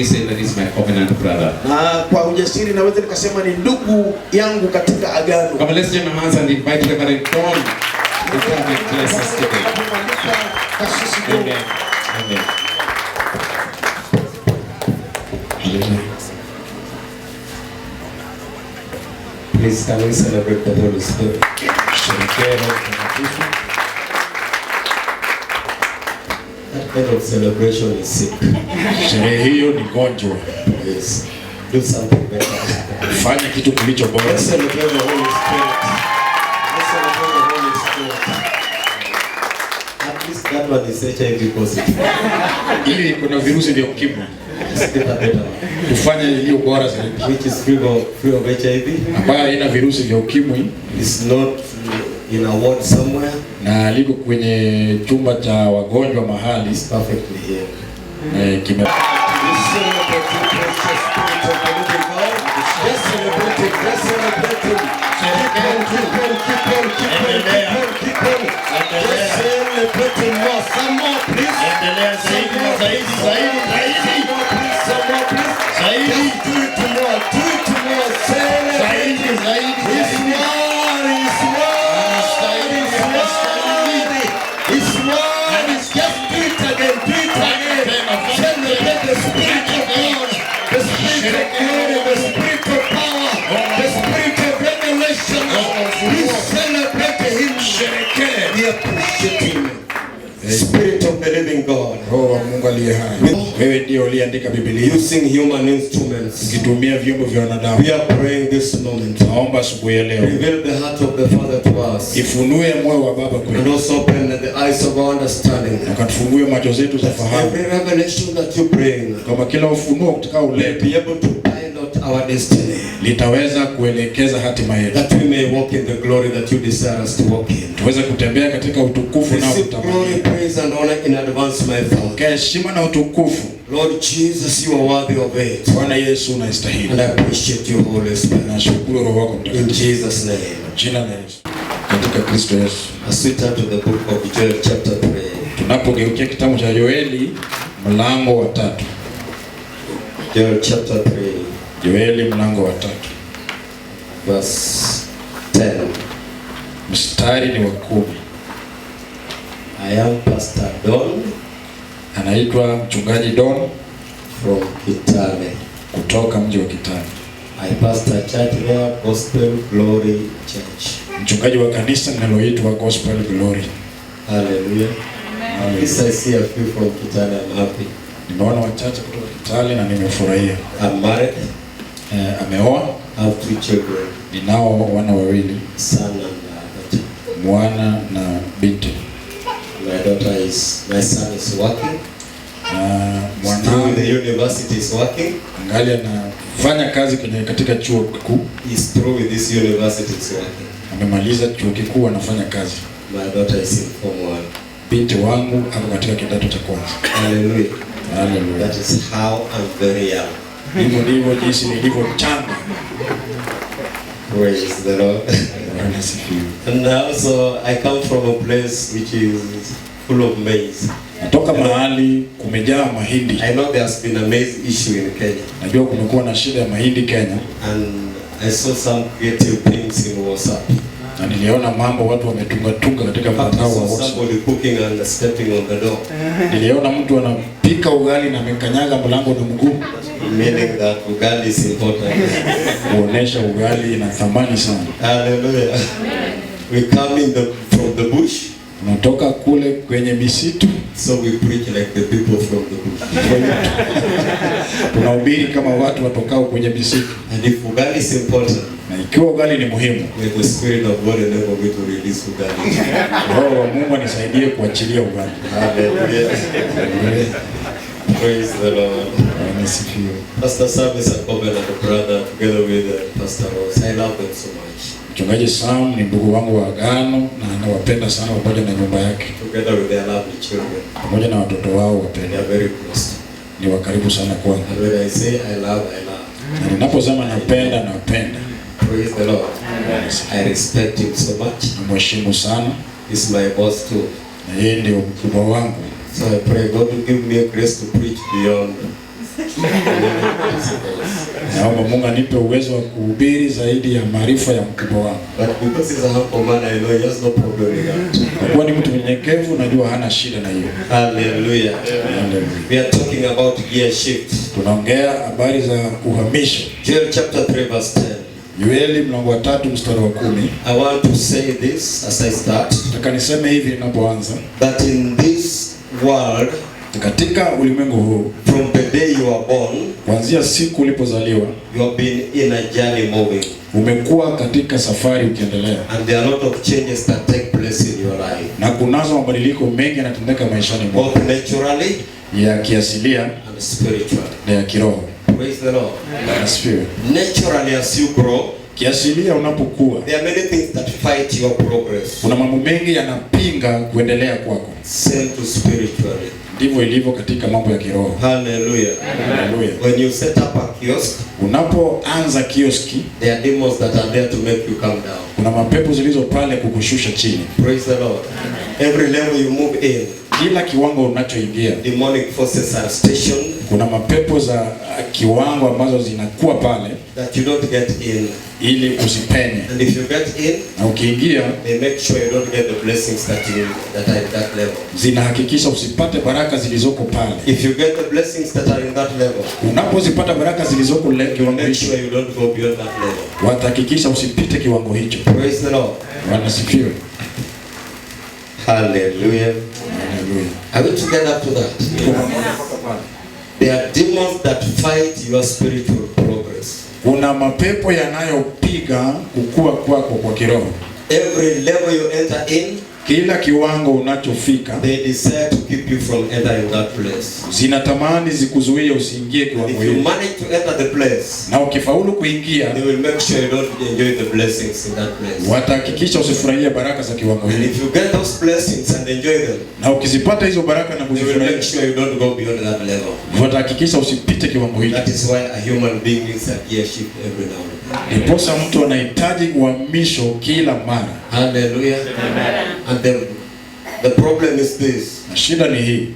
Say that is my covenant brother. Na kwa ujasiri naweza nikasema ni ndugu yangu katika agano. Come on, let's join our hands and invite Reverend Tom to come and bless us today. Amen. Amen. Hallelujah. Please can we celebrate the Holy Spirit? That kind of celebration is sick. Sherehe hiyo ni gonjwa. Yes. Do something better. Fanya kitu kilicho bora. Let's celebrate the Holy Spirit. Let's celebrate the Holy Spirit. At least that one is HIV positive. Ili kuna virusi vya ukimwi. Better. Tufanye iliyo bora zaidi. Which is free of HIV. Ambayo haina virusi vya ukimwi. It's not in a ward somewhere. Na liko kwenye chumba cha wagonjwa mahali. It's perfectly here. Kime Spirit of the living God. Roho Mungu aliye hai. Wewe ndiye uliandika Biblia. Using human instruments. Ukitumia vyombo vya wanadamu. We are praying this moment. Naomba asubuhi ya leo. Reveal the heart of the Father to us. Ifunue moyo wa Baba kwetu. And also open the eyes of our understanding. Ukatufungue macho zetu za fahamu. Every revelation that you bring. Kama kila ufunuo utakao uleta. Be able to pilot our destiny. Litaweza kuelekeza hatima yetu. That we may walk in the glory that you desire us to walk in. Tuweze kutembea katika utukufu na utamani. Glory, praise and honor in advance, my Father. Heshima na utukufu. Lord Jesus, you are worthy of it. Bwana Yesu unastahili. And I appreciate you, Holy Spirit. Nashukuru Roho wako Mtakatifu. In Jesus' name. Jina la Yesu. Katika Kristo Yesu. As we turn to the book of Joel chapter 3. Tunapogeukia kitabu cha Yoeli mlango wa 3. Joel chapter 3. Yoeli mlango wa 3. Verse 10. Mstari ni wa 10. I am Pastor Don. Anaitwa mchungaji Don from Kitale. Kutoka mji wa Kitale. I pastor church there, Gospel Glory Church. Mchungaji wa kanisa linaloitwa Gospel Glory. Hallelujah. Amen. Yes, I see a few from Kitale. I'm happy. Nimeona wachache kutoka Kitale na nimefurahia. I'm married. Ameoa. I have 2 children. Ninao wana wawili. Son and daughter. Mwana na binti. My son is working. Mwanao the university is working. Angali anafanya kazi katika chuo kikuu. He's through with this university is working. Amemaliza chuo kikuu, anafanya kazi. My daughter is in Form 1. Binti wangu ako katika kidato cha kwanza. Hallelujah. Hallelujah. That is how I'm very young. Hivyo ndivyo jinsi nilivyo mchanga. Praise the Lord. Bwana asifiwe. And also I come from a place which is full of maize. Natoka mahali kumejaa mahindi. I know there has been a maize issue in Kenya. Najua kumekuwa na shida ya mahindi Kenya. And I saw some creative things in WhatsApp. Na niliona mambo watu wametunga katika mtandao wa WhatsApp. Somebody cooking and stepping on the door. Niliona mtu anapika ugali na amekanyaga mlango na mguu. Meaning that ugali is important. Kuonesha ugali ina thamani sana. Hallelujah. We come from the bush. Tunatoka kule kwenye misitu. So we preach like the people from the bush. Tunahubiri kama watu watokao kwenye misitu. And if ugali is important, na ikiwa ugali ni muhimu, may the Spirit of God enable me to release ugali. Roho wa Mungu anisaidie kuachilia ugali. Hallelujah. Praise the Lord. Pastor Sam is a covenant brother together with Pastor Ross. I love them so much. Mchungaji Sam ni ndugu wangu wa agano na anawapenda sana pamoja na nyumba yake. Together with their lovely children. Pamoja na watoto wao wapenda. They are very close. Ni wa karibu sana kwangu. And when I say I love. Na ninaposema napenda. Praise the Lord. I respect him so much. Namheshimu sana. He's my boss too. Na yeye ndio mkubwa wangu. So I pray God to give me a grace to preach beyond. Naomba Mungu anipe uwezo wa kuhubiri zaidi ya maarifa ya mkubwa wangu. But because he's a humble man, I know he has no problem with that. Kwa kuwa ni mtu mnyenyekevu, najua hana shida na hiyo. Hallelujah. We are talking about gear shift. Tunaongea habari za uhamisho. Joel chapter 3 verse 10. Yoeli mlango wa 3 mstari wa 10. I want to say this as I start. Nataka niseme hivi ninapoanza. That in this world, katika ulimwengu huu, from the day you are born, kuanzia siku ulipozaliwa, you have been in a journey moving. Umekuwa katika safari ukiendelea. And there are a lot of changes that take place in your life. Na kunazo mabadiliko mengi yanatendeka maishani mwako. Both naturally, ya kiasilia, and spiritually. Na ya kiroho. Praise the Lord. Asifiwe. Naturally as you grow, kiasilia unapokuwa, there are many things that fight your progress. Kuna mambo mengi yanapinga kuendelea kwako. Same to spiritually. Ndivyo ilivyo katika mambo ya kiroho. Hallelujah. Hallelujah. When you set up a kiosk, unapoanza kioski, there are demons that are there to make you come down. Kuna mapepo zilizo pale kukushusha chini. Praise the Lord. Every level you move in, kila kiwango unachoingia, demonic forces are stationed. Kuna mapepo za kiwango ambazo zinakuwa pale that you don't get in, ili usipenye. And if you get in, na ukiingia, they make sure you don't get the blessings that are in that level. Zinahakikisha usipate baraka zilizoko pale. If you get the blessings that are in that level, unapozipata baraka zilizoko kiwango hicho, make sure you don't go beyond that level. Watahakikisha usipite kiwango hicho. Praise the Lord. Bwana sifiwe. Hallelujah. Hallelujah. Are we together to that? Yes. There are demons that fight your spiritual progress. Kuna mapepo yanayopiga kukua kwako kwa kiroho. Every level you enter in, kila kiwango unachofika, they desire to keep you from entering that place. Zinatamani zikuzuie usiingie kiwango hicho. If you manage to enter the place, na ukifaulu kuingia, they will make sure you don't enjoy the blessings in that place. Watahakikisha usifurahie baraka za kiwango hicho. And if you get those blessings and enjoy them, na ukizipata hizo baraka na kuzifurahia, they will make sure you don't go beyond that level. Watahakikisha usipite kiwango hicho. That is why a human being needs a gear shift every now and then. Ndiposa mtu anahitaji uhamisho kila mara. Hallelujah. Amen. And the problem is this. Shida ni hii.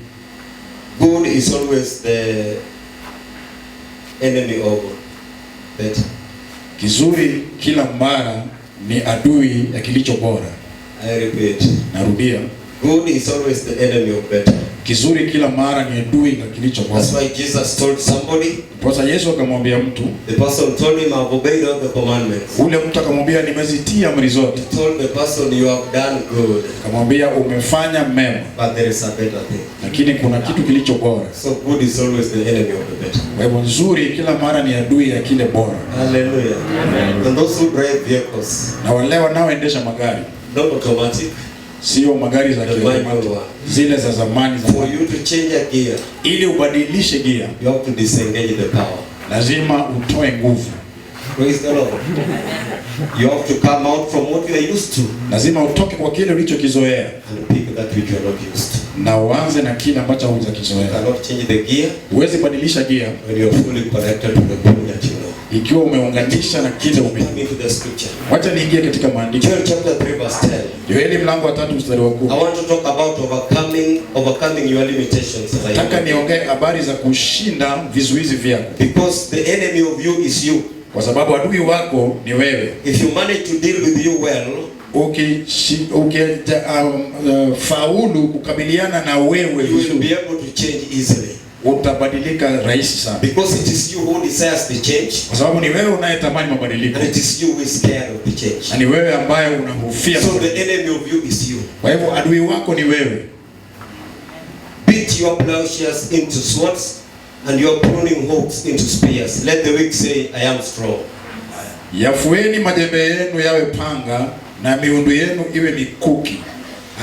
Good is always the enemy of better. Kizuri kila mara ni adui ya kilicho bora. I repeat. Narudia. Good is always the enemy of better. Kizuri kila mara ni adui ya kilicho bora. That's why Jesus told somebody. Posa Yesu akamwambia mtu. The person told him, I've obeyed all the commandments. Ule mtu akamwambia nimezitia amri zote. He told the person, you have done good. Akamwambia umefanya mema. But there is a better thing. Lakini kuna kitu kilicho bora. So good is always the enemy of the better. Kwa hivyo nzuri kila mara ni adui ya kile bora. Hallelujah. And those who drive vehicles. Na wale wanaoendesha magari. Not automatic. Sio magari za kiautomatiki. Zile za zamani za. For you to change a gear, ili ubadilishe gear, you have to disengage the power. Lazima utoe nguvu. Praise the Lord. You have to come out from what you are used to Lazima utoke kwa kile ulichokizoea and pick that which you are not used to. na uanze na kile ambacho You hujakizoea. cannot change the gear Huwezi badilisha gia when you are fully connected to the book that you know. ikiwa umeunganisha na kile ume. Come into the scripture. Wacha niingie katika maandiko. Joel chapter 3 verse 10. Yoeli mlango wa 3 mstari wa 10. I want to talk about overcoming your limitations. Nataka niongee habari za kushinda vizuizi vyako, Because the enemy of you is you. kwa sababu adui wako ni wewe. If you manage to deal with you well, Faulu kukabiliana na wewe you will be vizuri, able to change easily. utabadilika rahisi sana, Because it is you who desires the change, kwa sababu ni wewe unayetamani mabadiliko and it is you who is scared of the change. na ni wewe ambaye unahofia. So the enemy of you is you. Kwa hivyo adui wako ni wewe. Beat your plowshares into swords and your pruning hooks into spears. Let the weak say, I am strong. Yafueni majembe yenu yawe panga na miundu yenu iwe mikuki.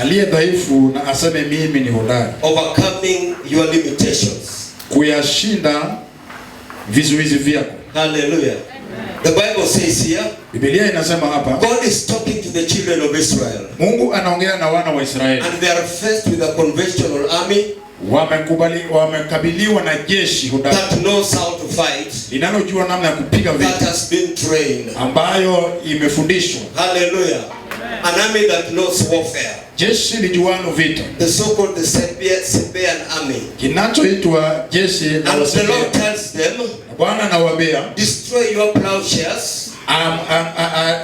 Aliye dhaifu na aseme mimi ni hodari. Overcoming your limitations. Kuyashinda vizuizi vyako. Hallelujah. The Bible says here, Biblia inasema hapa, God is talking to the children of Israel. Mungu anaongea na wana wa Israeli. And they are faced with a conventional army Wamekabiliwa na jeshi hodari that knows how to fight, linalojua namna ya kupiga that vita, has been trained. ambayo imefundishwa. Hallelujah. An army that knows warfare. Jeshi lijuano vita, The so-called the Sabean army. kinachoitwa jeshi la And the Lord Wasebea. tells them, Bwana anawaambia, destroy your plowshares,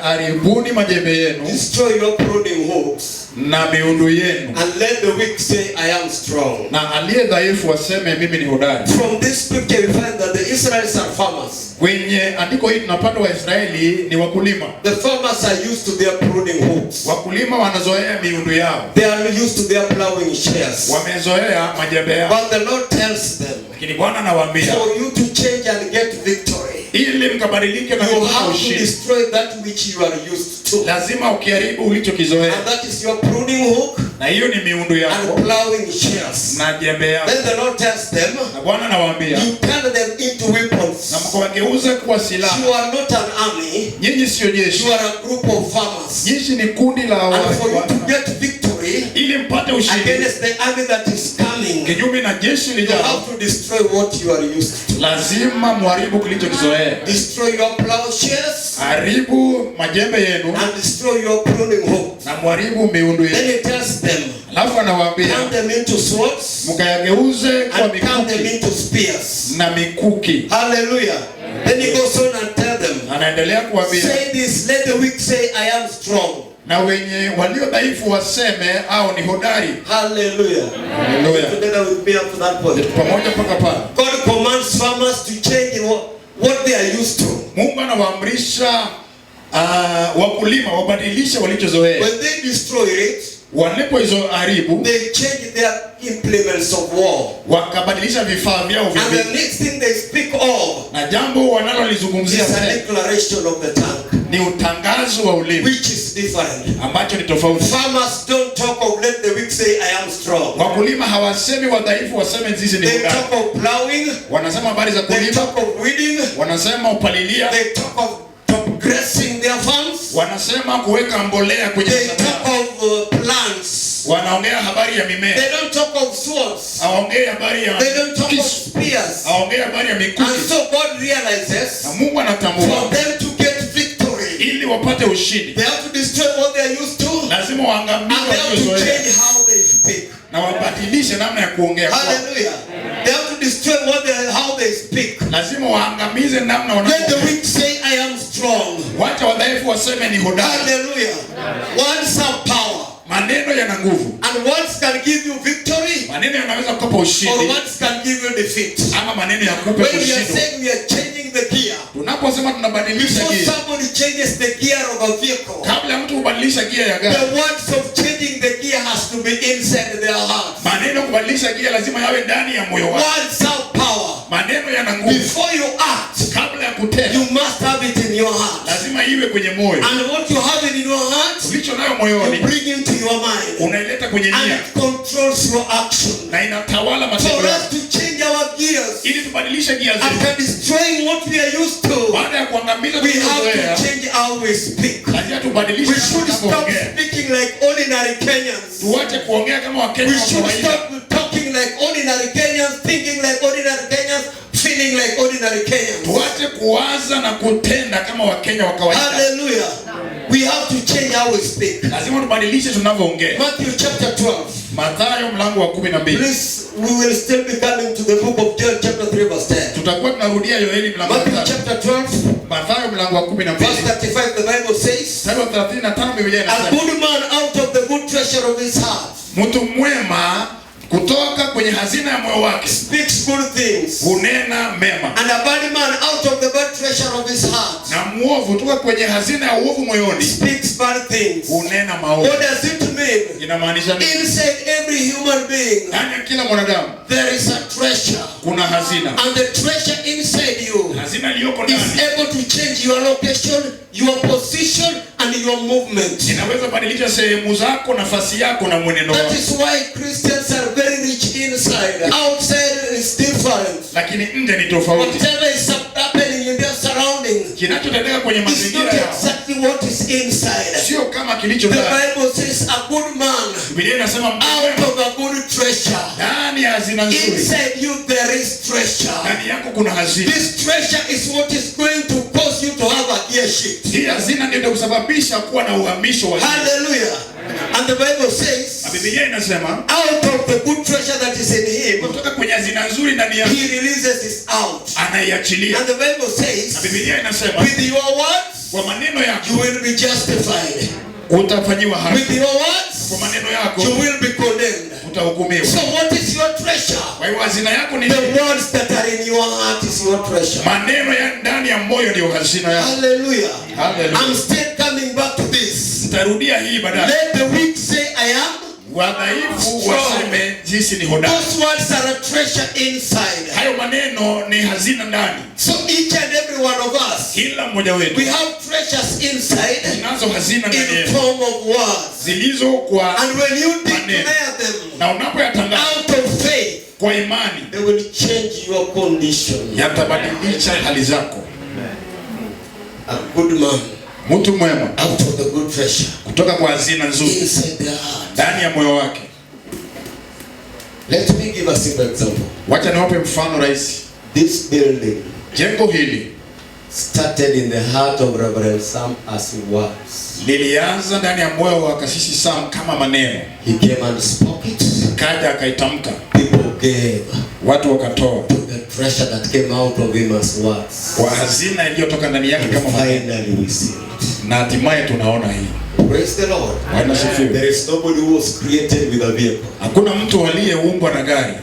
aribuni majembe yenu destroy your pruning hooks, na miundu yenu, and let the weak say, I am strong. na aliye dhaifu aseme mimi ni hodari. From this scripture we find that the Israelites are farmers. Kwenye andiko hili tunapata Waisraeli ni wakulima. The farmers are used to their pruning hooks. Wakulima wanazoea miundu yao, They are used to their plowing shares. wamezoea majembe yao. But the Lord tells them, Lakini Bwana anawaambia, for you to change and get victory, ili mkabadilike na you kupata have to ushindi, destroy that which you are used to. lazima ukiharibu ulichokizoea, And that is your pruning hook na hiyo ni miundu yako and plowing shares. na jembe yako. Then the Lord tells them, Na Bwana anawaambia, you turn them into weapons. na mkawageuza kuwa silaha. You are not an army, Nyinyi sio jeshi, you are a group of farmers. nyinyi ni kundi la And for you watu, to get victory ili mpate ushindi against the army that is coming, kinyume na jeshi you lijao, have to destroy what you are used to. lazima muharibu kilichokizoea. Destroy your plowshares Haribu majembe yenu and destroy your pruning hooks. na muharibu miundu Then yenu. he tells them, Alafu anawaambia, turn them into swords mkayageuze kwa and turn them mikuki into spears. na mikuki. Hallelujah. Then he goes on and tell them, Anaendelea kuambia, say this, let the weak say, I am strong. na wenye walio dhaifu waseme au ni hodari. Hallelujah. Hallelujah. Together with me up to that point. Pamoja mpaka pale. God commands farmers to change what they are used to. Mungu anawaamrisha wakulima wabadilishe walichozoea. When they destroy it, Walipoharibu, they change their implements of war. wakabadilisha vifaa vyao And vya the vita. next thing they speak of Na jambo wanalolizungumzia is a sasa declaration of the tongue, ni utangazo wa ulimi which is different. ambacho ni tofauti. Farmers don't talk of let the weak say I am strong. Wakulima hawasemi wadhaifu waseme sisi ni They hodari. talk of plowing, Wanasema habari za they kulima, talk of weeding, wanasema upalilia, they talk of top dressing their farms, wanasema kuweka mbolea kwenye they shamba. talk of plants. Wanaongea habari ya mimea, They don't talk of swords. hawaongei habari ya They don't talk of kisu, spears. hawaongei habari ya And mikuki. so God realizes Na Mungu for anatambua them to get victory, ili wapate ushindi, they have to destroy what they are used to, lazima waangamize and they have to waliozoea change how they speak. na wabadilishe namna ya kuongea kwao. Hallelujah. They have to destroy how they speak. Lazima waangamize namna Let the wanavyoongea. weak say, I am strong. Wacha wadhaifu waseme ni hodari. Hallelujah. Words have power. Maneno yana nguvu. And words can give you victory, Maneno yanaweza kukupa or ushindi words can give you defeat. ama maneno ya kukupa When we are ushindi. saying we are changing the gear, Tunaposema tunabadilisha before gia, somebody changes the gear of a vehicle, kabla mtu kubadilisha gia ya gari, the words of changing the gear has to be inside their heart. maneno kubadilisha gia lazima yawe ndani ya moyo wako. Words have power. Maneno yana nguvu. Before you act, Kabla ya kutenda, you must have it in your heart. lazima iwe kwenye moyo. And what you have it in your heart, Ulicho nayo you moyoni bring into your mind. unaileta kwenye And nia it controls your action. na inatawala For matendo us yako. to change our gears, Ili tubadilishe gia zetu. After destroying what we are used to, Baada ya kuangamiza we have tulizozoea, to change how we speak. lazima tubadilishe We should stop tunapoongea. speaking like ordinary Kenyans. Tuache kuongea kama Wakenya We wa should kawaida. stop talking like ordinary Kenyans, thinking like ordinary Kenyans, feeling like ordinary Kenyans. Tuache kuwaza na kutenda kama Wakenya wa kawaida. Hallelujah. We have to change how we speak. Lazima tubadilishe tunavyoongea. Matthew chapter 12. Mathayo mlango wa 12. Please, we will still be coming to the book of John chapter 3 verse 10. Tutakuwa tunarudia Yoeli mlango wa Matthew 3. chapter 12 Mathayo mlango wa 12. verse 35, the Bible says, Mstari wa 35 Biblia a inasema, good man out of the good treasure of his heart mtu mwema kutoka kwenye hazina ya moyo wake speaks good things, hunena mema, and a bad man out of the bad treasure of his heart na muovu kutoka kwenye hazina ya uovu moyoni speaks bad things. hunena maovu. What does it mean? Inamaanisha nini? Inside every human being Ndani ya kila mwanadamu there is a treasure, kuna hazina. and the treasure inside you Hazina iliyoko is ndani able to change your location, your position, and your movement. inaweza badilisha sehemu zako, nafasi yako na mwenendo That wako. is why Christians are very rich inside. Outside is different. Lakini nje ni tofauti. Whatever is happening in their surroundings Kinachotendeka kwenye is not mazingira yao exactly what is inside. sio kama kilicho The ndani. Bible says a good man Biblia inasema mtu out mwema, of a good treasure. ndani ya hazina nzuri, Inside you there is treasure. ndani yako kuna hazina. This treasure is what is going to cause you to have a gear shift. Hii hazina ndio itakusababisha kuwa na uhamisho wa hazina. Hallelujah. And the Bible Na says, Biblia inasema out of the good treasure that is in him, kutoka kwenye hazina nzuri ndani yake he releases it out. anaiachilia. And the Bible Na says, Biblia inasema with your words, kwa maneno you yako will be justified. utafanyiwa haki, With your words, kwa maneno yako you will be condemned. utahukumiwa. So what is your treasure? Kwa hiyo hazina yako ni The words that are in your heart is your treasure. maneno ya ndani ya moyo, ndio hazina yako. Hallelujah. Hallelujah. I'm still coming back to this. Nitarudia hii baadaye. Let the weak say, I am. Wadhaifu waseme jinsi ni hodari. Those words are a treasure inside. Hayo maneno ni hazina ndani. So each and every one of us, Kila mmoja wetu we have treasures inside tunazo hazina ndani in yetu form of words. zilizo kwa, And when you declare them na unapoyatangaza out of faith, kwa imani, they will change your condition. yatabadilisha hali zako. A good man Mtu mwema out of the good treasure kutoka kwa hazina nzuri inside their heart. ndani ya moyo wake. Let me give a simple example. Wacha niwape mfano rahisi. This building Jengo hili started in the heart of Reverend Sam as words. lilianza ndani ya moyo wa kasisi Sam kama maneno. He came and spoke it. Kaja akaitamka, People gave watu wakatoa to the treasure that came out of him as words. kwa hazina iliyotoka ndani yake And kama maneno, finally we see it. na hatimaye tunaona hii. Praise the Lord. Bwana sifiwe. There is nobody who was created with a vehicle. Hakuna mtu aliyeumbwa na gari.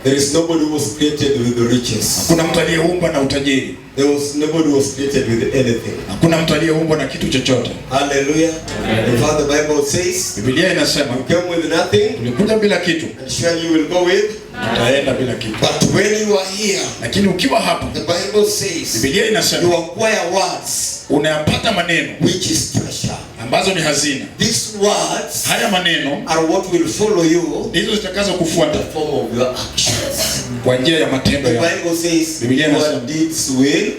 There is nobody who was created with the riches. Hakuna mtu aliyeumbwa na utajiri. There was nobody who was created with anything. Hakuna mtu aliyeumbwa na kitu chochote. Hallelujah. In fact, the Bible says, Biblia inasema you came with nothing, tulikuja bila kitu, and surely you will go with. tutaenda bila kitu. But when you are here, Lakini ukiwa hapa, the Bible says, Biblia you inasema acquire words, unayapata maneno which is treasure. ambazo ni hazina. These words Haya maneno are what will follow you ndizo zitakazo in kufuata the form of your actions. kwa njia ya matendo The yako. Bible says, Biblia your inasema deeds will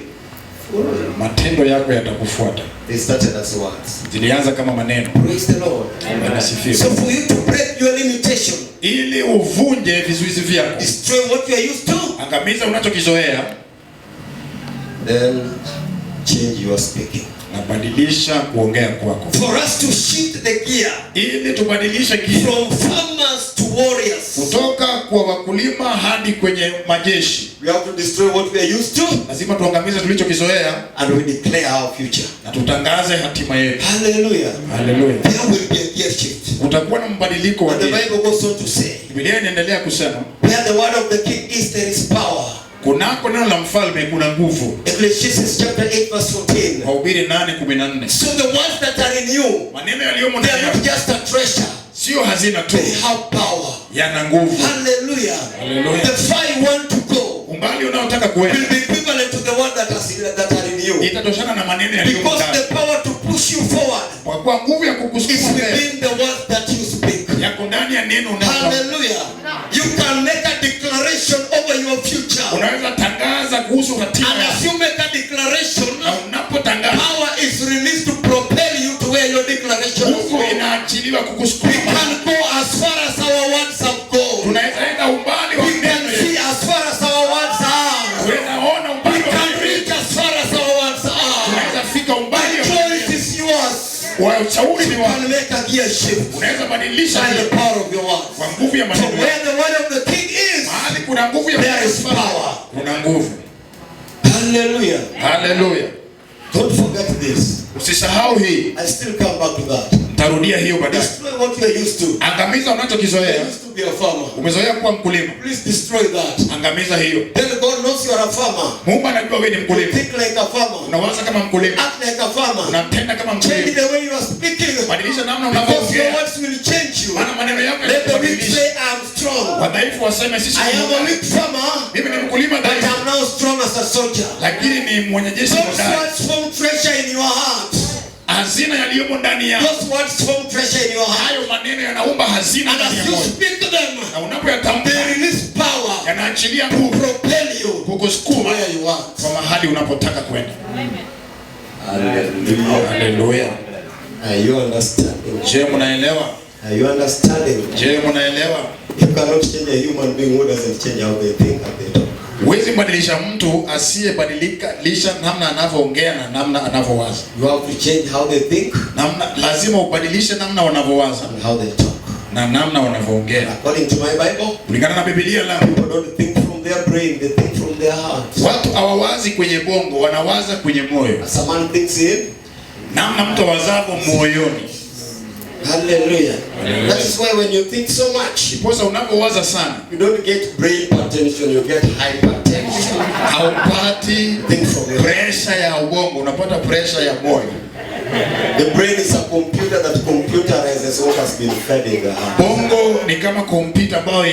follow you. matendo yako yatakufuata. They started as words. Zilianza kama maneno. Praise the Lord. Bwana sifiwe. So for you to break your limitation, Ili uvunje vizuizi vyako, destroy what you are used to, angamiza unachokizoea, then change your speaking. na badilisha kuongea kwako. For us to shift the gear Ili tubadilishe gia from farmers to warriors, kutoka kwa wakulima hadi kwenye majeshi, we have to destroy what we are used to, lazima tuangamize tulichokizoea and we declare our future. na tutangaze hatima yetu. Hallelujah. Haleluya. There will be a gear shift. Utakuwa na mbadiliko wa And the gia. Bible goes on to say, Biblia inaendelea kusema where the word of the king is, there is power. kunako neno la mfalme kuna nguvu. Ecclesiastes chapter 8 verse 14. Wahubiri 8:14. So the words that are in you, Maneno yaliyomo they ndani are not yako just a treasure, sio hazina tu, they have power. yana nguvu. Hallelujah. Hallelujah. The far you want to go Umbali unaotaka kuenda will be equivalent to the word that are in you. itatoshana na maneno yaliyomo Because ndani, the power to push you forward kwa kuwa nguvu ya is kukusukuma mbele within the word that you speak. yako ndani ya neno unalo. Hallelujah. You can make a declaration over your future. Unaweza tangaza kuhusu hatima And yako. as you make a declaration, Na unapotangaza, power is released to propel you to where your declaration is nguvu going. inaachiliwa We kukusukuma. can go as far as our words have gone. Tunaweza enda umbali wa We can neno see yetu. as far as our words are. Tunaona We umbali wa can neno reach yetu. as far as our words are. Tunaweza fika umbali wa neno Choice yetu. is yours. Wa ushauri ni You wako. can make a gear shift Unaweza badilisha by the hiyo power of your words. kwa nguvu ya So maneno where yako. the word of the king is, Mahali kuna nguvu ya there is maneno, power. kuna nguvu. Hallelujah. Haleluya. Don't forget this. Usisahau hii. I still come back to that. Tarudia hiyo baadaye. Destroy what you are used to. Angamiza I unachokizoea. used to be a farmer. Umezoea kuwa mkulima. Please destroy that. Angamiza hiyo. Then God knows you are a farmer. Mungu anajua wewe ni You mkulima. think like a farmer. Unawaza kama mkulima. Act like a farmer. Unatenda kama Change mkulima. the way you are speaking. Badilisha namna Because your unavyoongea. words will change you. Maana maneno yako Let the weak yatabadilisha. say I am strong. Wadhaifu waseme sisi I am a weak farmer, mimi ni mkulima but dhaifu, I am now strong as a soldier. lakini ni mwenye jeshi Those hodari. words form treasure in your heart. Hazina yaliyomo ndani yako. Those words form treasure in your heart. Hayo maneno yanaumba hazina And ndani ya as you moyo. speak them, Na unapoyatamka they release power yanaachilia to nguvu propel you to kukusukuma where you are. kwa mahali unapotaka kwenda. Hallelujah. Haleluya. Are you understanding? Je, mnaelewa? Are you understanding? Je, mnaelewa? You cannot change a human being who doesn't change how they think and they talk. Huwezi badilisha mtu asiyebadilika lisha namna anavyoongea na namna anavyowaza. You have to change how they think Lazima ubadilishe namna wanavyowaza and how they talk. na namna wanavyoongea. According to my Bible, Kulingana na Biblia langu, people don't think from their brain, they think from their heart. watu hawawazi kwenye bongo, wanawaza kwenye moyo. As a man thinks in, Namna mtu awazavyo moyoni. hallelujah. That is why when you think so much, Ndiposa unapowaza sana, you don't get brain hypertension, you get hypertension. haupati Think from your heart. pressure ya ubongo, unapata pressure ya moyo. The brain is a computer that computerizes what has been fed in the heart. Bongo ni kama kompyuta ambayo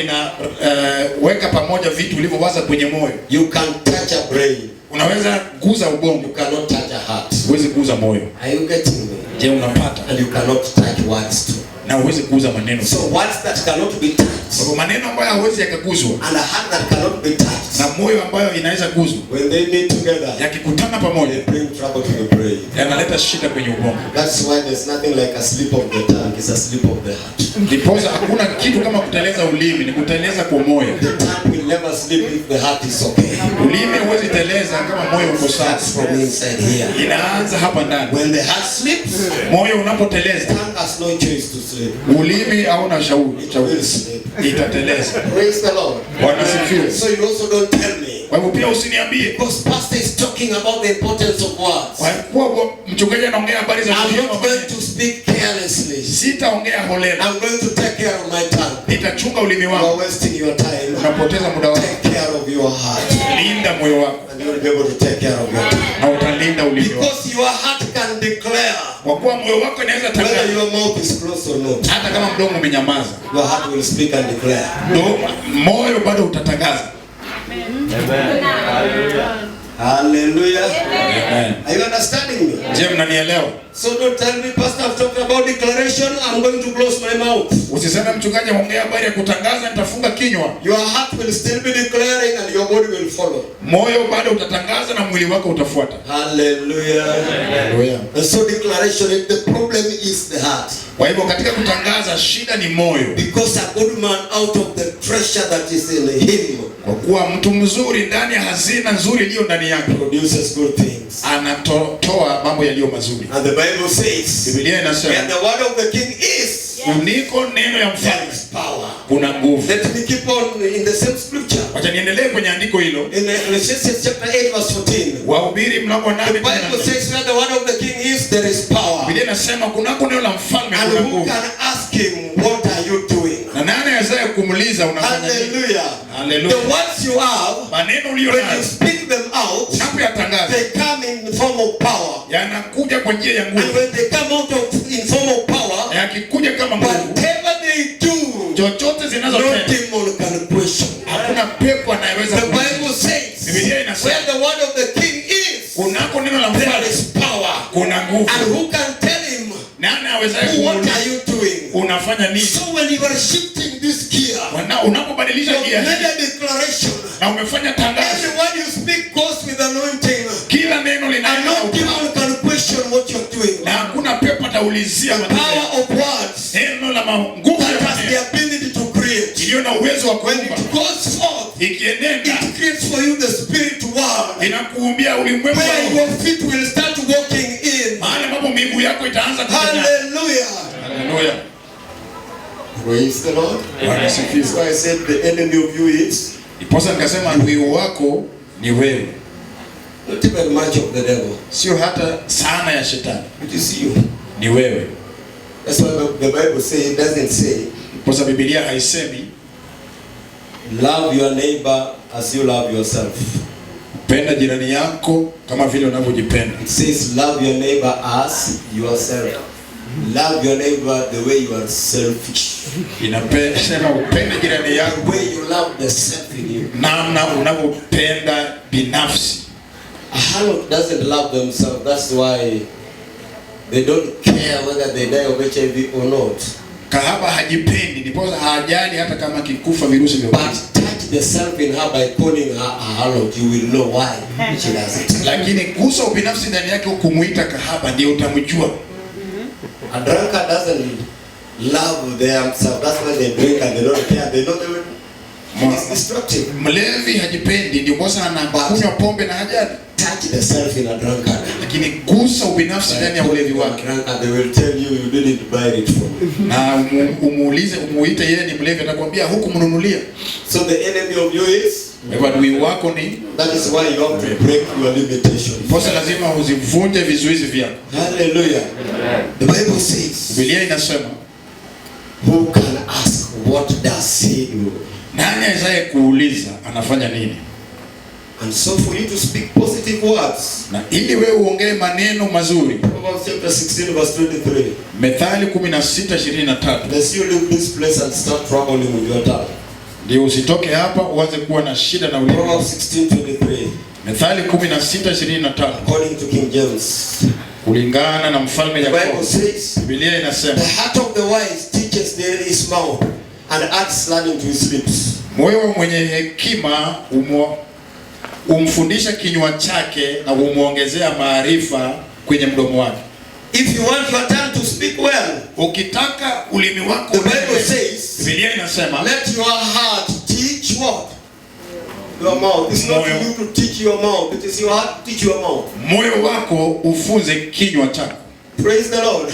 weka pamoja vitu vilivyowaza kwenye moyo. You can touch a brain, Unaweza kuguza you ubongo, cannot touch a heart. huwezi kuguza moyo. Are you getting me? Je, unapata? And you cannot touch words too. Na huwezi kuguza maneno. So words that cannot be Kwa touched hivyo maneno ambayo hawezi yakaguzwa and a heart that cannot be touched, na moyo ambayo inaweza guzwa, when they meet together, yakikutana pamoja they bring trouble to the brain. yanaleta shida kwenye ubongo. That's why there's nothing like a slip of the tongue. It's a slip of the heart. Ndiposa hakuna kitu kama kuteleza ulimi, ni kuteleza kwa moyo. The tongue will never slip if the heart is okay. Ulimi huwezi teleza kama moyo uko sawa. That's from inside here. Inaanza hapa ndani. When the heart slips, Moyo unapoteleza, tongue has no choice to slip. ulimi hauna shauri, It will slip. itateleza. Praise the Lord. Bwana sifiwe. So you also don't tell me, Kwa hivyo pia usiniambie because pastor is talking about the importance of words. kwa kuwa mchungaji anaongea habari za I'm muhimu, not going to speak carelessly. sitaongea holela. I'm going to take care of my tongue. Nitachunga ulimi You are wangu. wasting your time. Unapoteza muda wako. Take care of your heart, Linda moyo wako and you will be able to take care of your tongue. na utalinda ulimi wako. Because your heart can declare Kwa kuwa moyo wako inaweza whether tangaza, your mouth is closed or not. hata kama mdomo umenyamaza, Your heart will speak and declare. moyo bado utatangaza. Hallelujah. Amen. Are you understanding me? Je, mnanielewa? So don't tell me, Pastor, I've talked about declaration, I'm going to close my mouth. Usiseme mchungaji aongea habari ya kutangaza nitafunga kinywa. Your heart will still be declaring and your body will follow. Moyo bado utatangaza na mwili wako utafuata. Hallelujah. Haleluya. And so declaration, the problem is the heart. Kwa hivyo katika kutangaza shida ni moyo. Because a good man out of the treasure that is in him Kwa kuwa mtu mzuri ndani ya hazina nzuri iliyo ndani yake produces good things. anatoa mambo yaliyo mazuri. And the Bible says, Biblia where inasema the word of the king is, kuniko neno ya there mfalme is power. kuna nguvu. Let me keep on in the same scripture. Wacha niendelee kwenye andiko hilo. In Ecclesiastes chapter 8 verse 14. Wahubiri mlango wa The 8. Bible says where the word of the king is, there is power. Biblia inasema kunako neno la mfalme And kuna who nguvu. can ask him, what are you doing? Na nani awezaye kumuuliza unafanya nini? Hallelujah. Hallelujah. The words you have, Maneno uliyo when you nayo speak them out, unapoyatangaza they come in the form of power. yanakuja kwa njia ya And nguvu. when they come out of in form of power, Yakikuja kama nguvu, whatever they do, chochote no zinazotenda demon can question. hakuna pepo anayeweza The kuzuia. Bible says, Biblia inasema where the word of the king is, kunako neno la there mfalme is power. kuna nguvu. And who can tell him, Nani awezaye what kumuuliza are you doing? unafanya nini? So when you are shifting this gear, Unapobadilisha you gia made hii a declaration. na umefanya tangazo, Every word you speak goes anaulizia The power of words neno la nguvu that ya has the maneno ability to create. iliyo na uwezo wa When kuumba, it goes forth, ikienenda it creates for you the spirit world, inakuumbia ulimwengu wa where roho, your feet will start walking in. mahali ambapo miguu yako itaanza kutembea. Hallelujah. Haleluya. Praise the Lord. Bwana asifiwe. So I said the enemy of you is Iposa nikasema adui wako ni wewe, not even much of the devil. sio hata sana ya shetani, It is you. ni wewe. That's why the Bible says, it doesn't say, Iposa Biblia haisemi love your neighbor as you love yourself. penda jirani yako kama vile unavyojipenda. It says love your neighbor as yourself. Love your neighbor the way you are selfish. Inasema upende jirani yako The way you love the self in you. namna unavyopenda binafsi. A harlot doesn't love themselves. That's why they don't care whether they die of HIV or not. Kahaba hajipendi, ndiposa hajali hata kama kikufa virusi vya ukimwi. But touch the self in her by calling her a harlot. You will know why she does it. Lakini gusa ubinafsi ndani yake ukumuita kahaba, ndio utamjua. A drunkard doesn't love themselves. That's why they drink and they don't care. They know they will. It's destructive. Mlevi hajipendi, ndio bosa anakunywa pombe na hajali. Touch the self in a drunkard. Lakini gusa ubinafsi ndani ya ulevi wake. And they will tell you you didn't buy it for me. Na umuulize, umuite yeye ni mlevi, atakwambia hukumnunulia. So the enemy of you is. Adui wako ni, That is why you have to break your limitations. bosa lazima uzivunje vizuizi vyako. Hallelujah. The Bible says, Biblia inasema, who can ask what does he do? nani awezaye kuuliza anafanya nini? And so for you to speak positive words. Na ili wewe uongee maneno mazuri. Proverbs chapter 16 verse 23. Methali 16:23. Unless you leave this place and start troubling with your tongue. Ndio usitoke hapa uanze kuwa na shida na ulimi. Proverbs 16:23. Methali 16:23. According to King James. Kulingana na mfalme The Bible Yakobo. says, Biblia inasema, the heart of the wise teaches the his mouth and adds learning to his lips. moyo wa mwenye hekima umfundisha kinywa chake na umuongezea maarifa kwenye mdomo wake. If you want your tongue to speak well, Ukitaka ulimi wako, the Bible says, Biblia inasema, let your heart teach what? Your mouth. It's not you to teach your mouth. It is your heart to teach your mouth. moyo wako ufunze kinywa chako. Praise the Lord.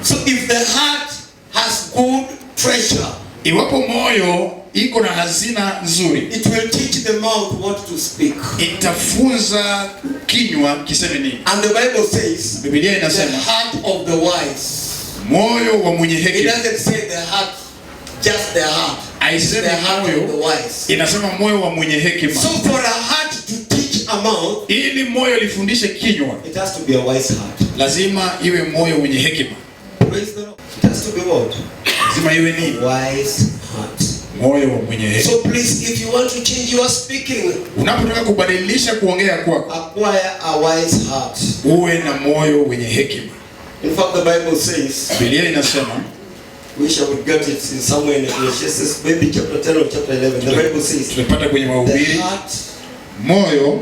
So if the heart has good treasure, Iwapo moyo iko na hazina nzuri, it will teach the mouth what to speak. itafunza kinywa kiseme nini. And the Bible says, Biblia the inasema, heart of the wise. moyo wa mwenye It hekima. doesn't say the heart, just the heart. It's Haisemi the heart of the moyo, wise. inasema moyo wa mwenye hekima. So for a heart to teach a mouth, Ili moyo lifundishe kinywa, it has to be a wise heart. lazima iwe moyo wenye hekima. Praise the Lord. It has to be what? Lazima iwe nini? Wise heart. Moyo wa mwenye hekima. So please, if you want to change your speaking, Unapotaka kubadilisha kuongea kwako, acquire a wise heart. uwe na moyo wenye hekima. In fact, the Bible says, Biblia inasema, wish I would get it in somewhere in Ecclesiastes, maybe chapter 10 or chapter 11. The Bible says, tumepata kwenye the Mahubiri, heart. moyo,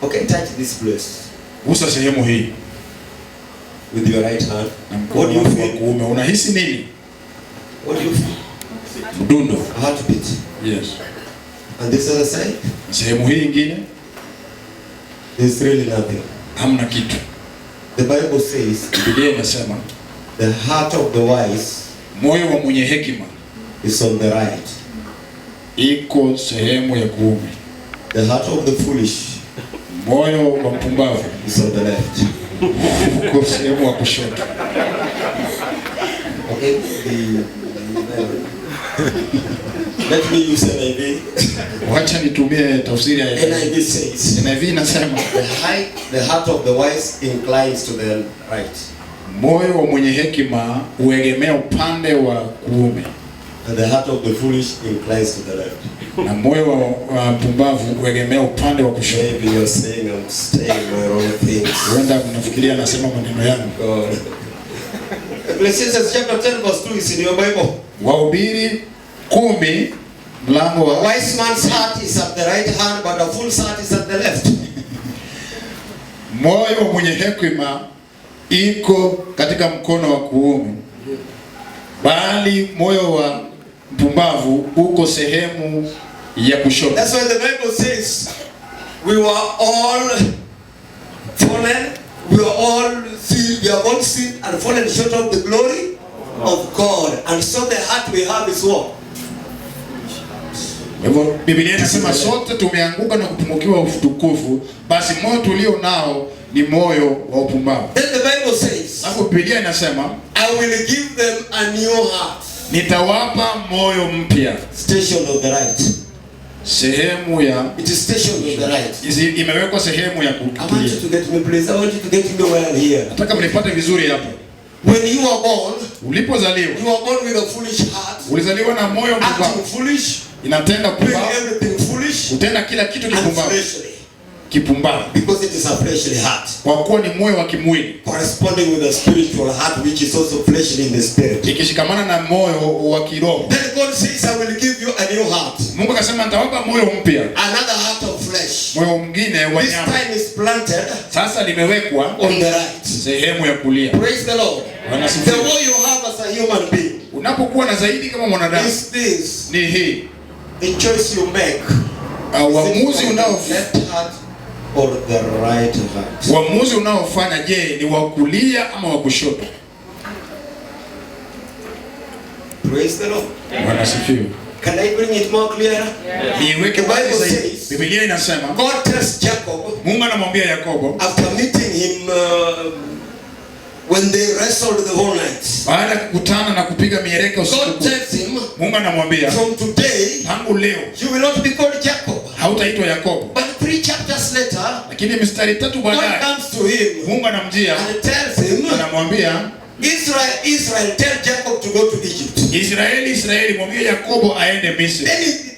Okay, touch this place gusa sehemu hii with your right hand. na What mkono do you wako wa feel? kuume. Unahisi nini? What do you feel? Mdundo. A heartbeat. Yes. And this other side, Sehemu hii nyingine there's really nothing. hamna kitu. The Bible says, Biblia inasema, the heart of the wise moyo wa mwenye hekima is on the right. iko sehemu ya kuume, The heart of the foolish moyo wa mpumbavu is on the left. uko sehemu ya kushoto. Okay? Let me use NIV. Wacha nitumie tafsiri ya NIV says, NIV inasema, the heart of the wise inclines to the right, moyo wa mwenye hekima huegemea upande wa kuume and the heart of the foolish inclines to the left. na moyo wa mpumbavu huegemea upande wa kushoto. Maybe you're saying I'm saying my wrong things. Huenda mnafikiria nasema maneno yangu. God. Ecclesiastes chapter 10 verse 2 is in your Bible. Wahubiri 10 mlango A wa wise man's heart is at the right hand, but a fool's heart is at the left. moyo wa mwenye hekima iko katika mkono wa kuume, bali moyo wa mpumbavu uko sehemu ya kushoto. That's why the Bible says we were all fallen, we have all sinned and fallen short of the glory of God, and so the heart we have is what? Hivyo Biblia inasema sote tumeanguka na kupungukiwa utukufu, basi moyo tulio nao ni moyo wa upumbavu. Then the Bible says, hapo Biblia inasema I will give them a new heart. Nitawapa moyo mpya. Station of the right. Sehemu ya it is station of the right. Imewekwa sehemu ya kutulia. I want you to get me, please. I want you to get me well here. Nataka mnipate vizuri hapa. When you are born, ulipozaliwa, you are born with a foolish heart. Ulizaliwa na moyo mpumbavu. Acting foolish. Inatenda kupumbavu. Everything foolish. Utenda kila kitu kipumbavu. Kipumbavu. Because it is a fleshly heart. Kwa kuwa ni moyo wa kimwili. Corresponding with a spiritual heart which is also fleshly in the spirit. Ikishikamana na moyo wa kiroho. Then God says, I will give you a new heart. Mungu akasema nitawapa moyo mpya. Another heart of flesh. Moyo mwingine wa nyama. This time is planted. Sasa limewekwa on the right. Sehemu ya kulia. Praise the Lord. The more you have as a human being. Unapokuwa na zaidi kama mwanadamu. Is this. Ni hii. The choice you make. Uamuzi unaofanya or the right heart. Uamuzi unaofanya je, ni wa kulia ama wa kushoto? Praise the Lord. Bwana sifiwe. Can I bring it more clear? Niweke wazi zaidi. Biblia inasema God tells Jacob, Mungu anamwambia Yakobo after meeting him when they wrestled the whole night. Baada ya kukutana na kupiga mieleka usiku. God tells him, Mungu anamwambia from today, tangu leo, you will not be called Jacob. Hautaitwa Yakobo. But 3 chapters later, lakini mstari 3 baadaye, God comes to him. Mungu anamjia and tells him, anamwambia Israel, tell Jacob to go to Egypt. Israeli, mwambie Yakobo aende Misri.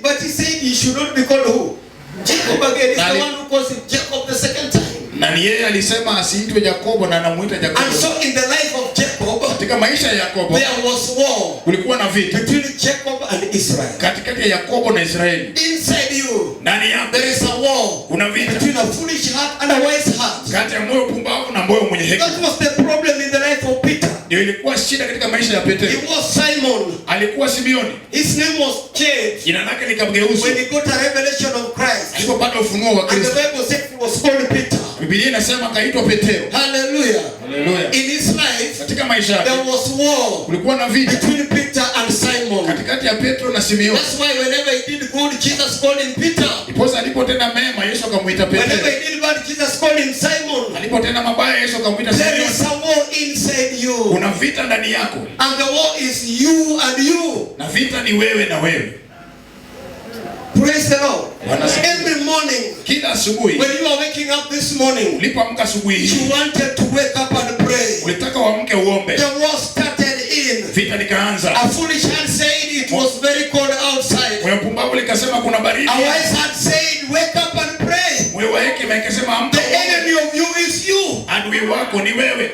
But he said he should not be called who? Jacob again is the one who calls him Jacob the second time. Na ni yeye alisema asiitwe Yakobo na anamuita Yakobo. And so in the life of Jacob, katika maisha ya Yakobo, there was war. Kulikuwa na vita between Jacob and Israel. Katikati ya Yakobo na Israeli. Inside you, ndani yako, there is a war. Kuna vita between a foolish heart and a wise heart. Kati ya moyo pumbavu na moyo mwenye hekima. That was the problem in the life of Peter. Ndio ilikuwa shida katika maisha ya Petro. He was Simon. Alikuwa Simeoni. His name was changed. Jina lake likamgeuzwa. When he got a revelation of Christ. Alipopata ufunuo wa Kristo. And the Bible said he was called Peter. Biblia inasema akaitwa Petro. Hallelujah. Hallelujah. In his life, katika maisha yake, there was war. Kulikuwa na vita between Peter and Simon. Katikati ya Petro na Simeoni. That's why whenever he did good, Jesus called him Peter. Iposa alipotenda mema, Yesu akamuita Petro. Whenever he did bad, Jesus called him Simon. Alipotenda mabaya, Yesu akamuita Simeoni. There is a war inside you. Kuna vita ndani yako. And the war is you and you. Na vita ni wewe na wewe. Praise the Lord. Every morning, kila asubuhi, when you are waking up this morning, ulipoamka asubuhi hii, you wanted to wake up and pray. Ulitaka uamke uombe. The war started in. Vita likaanza. A foolish heart said it was very cold outside. Moyo pumbavu likasema kuna baridi. A wise heart said wake up and pray. Moyo wa hekima ikasema amka. The enemy of you is you. Adui wako ni wewe.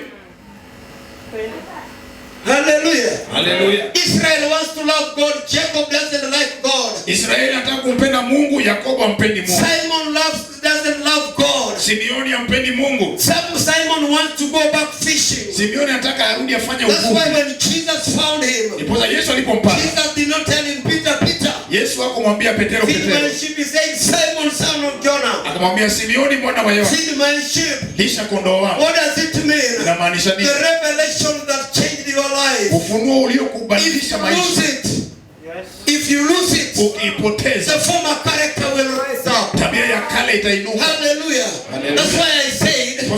Hallelujah. Hallelujah. Israel wants to love God. Jacob doesn't like God. Israeli anataka kumpenda Mungu, Yakobo hampendi Mungu. Simon doesn't love God. Simeoni hampendi Mungu. Simon wants to go back fishing. Simeoni anataka arudi afanye uvuvi. That's why when Jesus found him, Ipoza Yesu alipompata, Jesus did not tell him Peter. Yesu hakumwambia Petro. Feed my sheep, he said, Simon son of Jonah. Akamwambia Simeoni mwana wa Yona, feed my sheep. Lisha kondoo wangu. What does it mean? Inamaanisha nini? The revelation that changed your life. Ufunuo uliokubadilisha maisha. If you lose it, ukipoteza, the former character will rise up. Tabia ya kale itainuka. Hallelujah. That's why I said,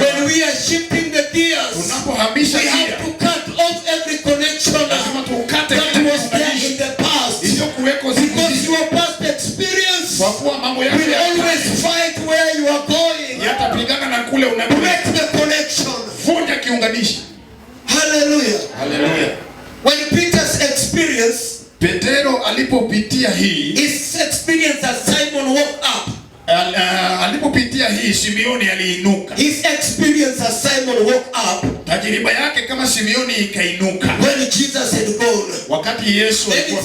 when we are shifting the gears, tunapohamisha we have to cut off every connection that was there in the past. Because your past experience will always fight where you are going. Break the connection. Hallelujah. Hallelujah. When Peter's experience, Petero alipopitia hii, his experience as Simon woke up. Alipopitia hii, Simeoni aliinuka. His experience as Simon woke up. Tajiriba yake kama Simeoni ikainuka. When Jesus had gone. Wakati Yesu alikuwa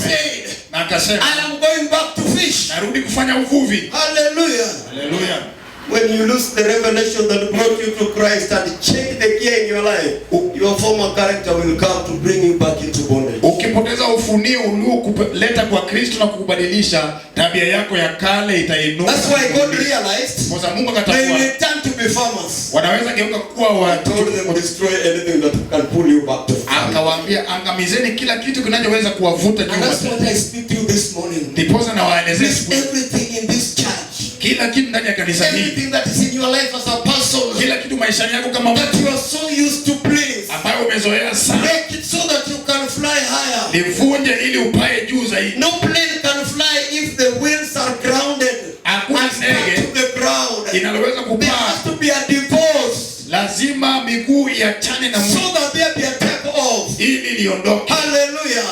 na akasema, I am going back to fish. Narudi kufanya uvuvi. Hallelujah. Hallelujah. When you lose the revelation that brought you to Christ and change the gear in your life, your former character will come to bring you back into bondage. Ukipoteza ufunio uliokuleta kwa Kristo na kukubadilisha, tabia yako ya kale itainuka. That's why God realized kwa sababu Mungu akatambua they will turn to be farmers. Wanaweza geuka kuwa watu. Told them destroy anything that can pull you back to farm. Akawaambia angamizeni kila kitu kinachoweza kuwavuta nyuma. And that's what I speak to you this morning. Ndiposa na waelezea everything in this church. Kila kitu ndani ya kanisa hili. Everything that is in your life as a person. Kila kitu maishani yako kama that you are so used to please. Ambayo umezoea sana. Make it so that you can fly higher. Livunje ili upae juu zaidi. No plane can fly if the wings are grounded. Hakuna ndege to the ground. Inaloweza kupaa. There has to be a divorce. Lazima miguu iachane na Mungu. So that there be a take off. Ili liondoke. Hallelujah.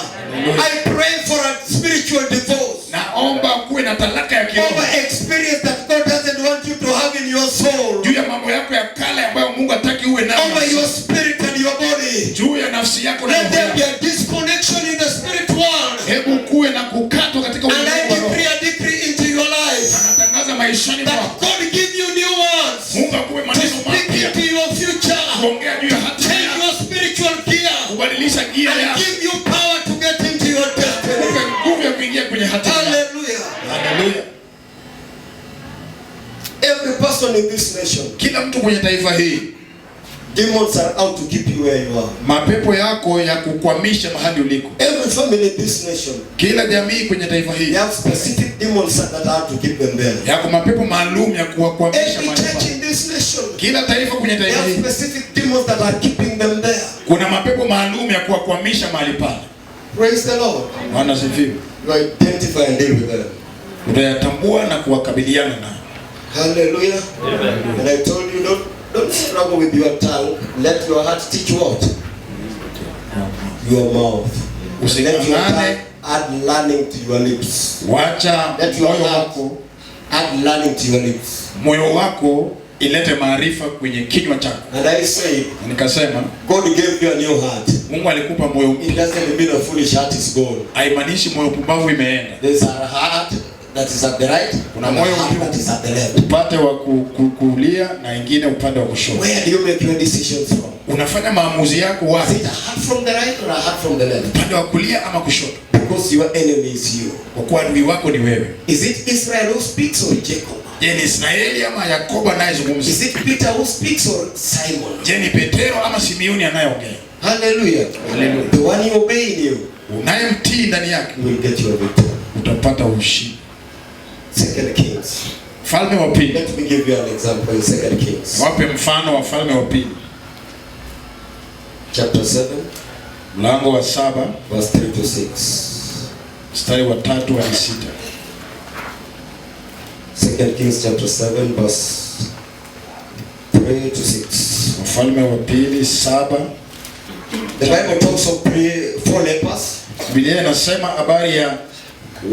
I pray for a spiritual divorce. Naomba kuwe na talaka ya kiroho. Over experience that God doesn't want you to have in your soul. Juu ya mambo yako ya kale ambayo Mungu hataki uwe nayo. Over your spirit and your body. Juu ya nafsi yako na let there be a disconnection in the spirit world. Hebu kuwe na kukatwa katika ulimwengu wa roho. And I decree into your life. Anatangaza maishani mwako. That God give you new words. Mungu akupe maneno mapya. Speak into your future. Kuongea juu ya hatima. Change your spiritual gear. Kubadilisha gia yako. And give you power to get into your destiny. Kupe nguvu ya kuingia kwenye hatima. Hallelujah. Hallelujah. Every person in this nation. Kila mtu kwenye taifa hili. Demons are out to keep you where you are. Mapepo yako ya kukwamisha mahali uliko. Every family in this nation. Kila jamii kwenye taifa hili. They have specific demons that are out to keep them there. Yako mapepo maalum ya kuwakwamisha mahali. Every church in this nation. Kila taifa kwenye taifa hili. They have specific demons that are keeping them there. Kuna mapepo maalum ya kuwakwamisha mahali pale. Praise the Lord. Bwana asifiwe. You identify and deal with them. Utayatambua na kuwakabiliana nao. Hallelujah. Amen. And I told you don't struggle with your tongue. Let your heart teach what? Your mouth. Let your tongue add learning to your lips. Wacha moyo wako add learning to your lips. Moyo wako ilete maarifa kwenye kinywa chako. And I say, nikasema, God gave you a new heart. Mungu alikupa moyo mpya. It doesn't mean a foolish heart is gone. Haimaanishi moyo pumbavu imeenda. There's a heart that is at the right, kuna moyo that is at the left. Upande wa kulia na ingine upande wa kushoto. Where do you make your decisions from? Unafanya maamuzi yako wapi? Is it a heart from the right or a heart from the left? Upande wa kulia ama kushoto? Because your enemy is you. Kwa kuwa adui wako ni wewe. Is it Israel who speaks or Jacob? Je, ni Israeli ama Yakobo anayezungumza? Is it Peter who speaks or Simon? Je, ni Petero ama Simeoni anayeongea? Hallelujah. Hallelujah. The one you obey in you, unayemtii ndani yake, will get your victory. Utapata ushindi. 2 Kings. Falme wa pili. Let me give you an example in 2 Kings. Wape mfano wa Falme wa pili. Chapter 7. Mlango wa 7, verse 3 to 6. Mstari wa 3 hadi 6. 2 Kings chapter 7 verse 3 to 6. Wafalme wa pili 7. The Bible talks of 4 lepers. Biblia inasema habari ya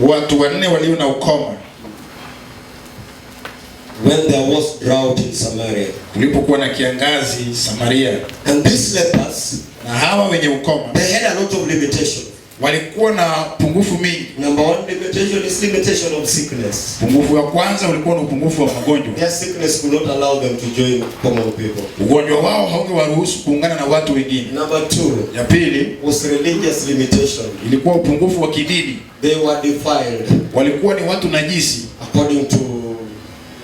watu wanne walio na ukoma. When there was drought in Samaria. Kulipokuwa na kiangazi Samaria. And these lepers, na hawa wenye ukoma, they had a lot of limitation. Walikuwa na pungufu mingi. Number 1 limitation is limitation of sickness. Pungufu wa kwanza ulikuwa na upungufu wa magonjwa. Their sickness could not allow them to join common people. Ugonjwa wao haungewaruhusu kuungana na watu wengine. Number 2, ya pili, was religious limitation. Ilikuwa upungufu wa kidini. They were defiled. Walikuwa ni watu najisi. According to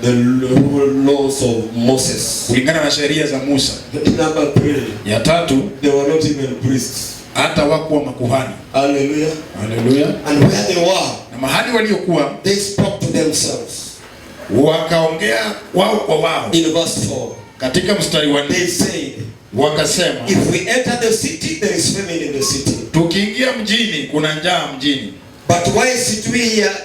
the laws of Moses. Kulingana na sheria za Musa. Number 3, ya tatu, they were not even priests. Hata wakuwa makuhani. Hallelujah. Hallelujah. And where they were, na mahali waliokuwa, they spoke to themselves. Wakaongea wao kwa wao. In verse 4, katika mstari wa 4, they said, wakasema, if we enter the city, there is famine in the city. Tukiingia mjini kuna njaa mjini. But why sit we here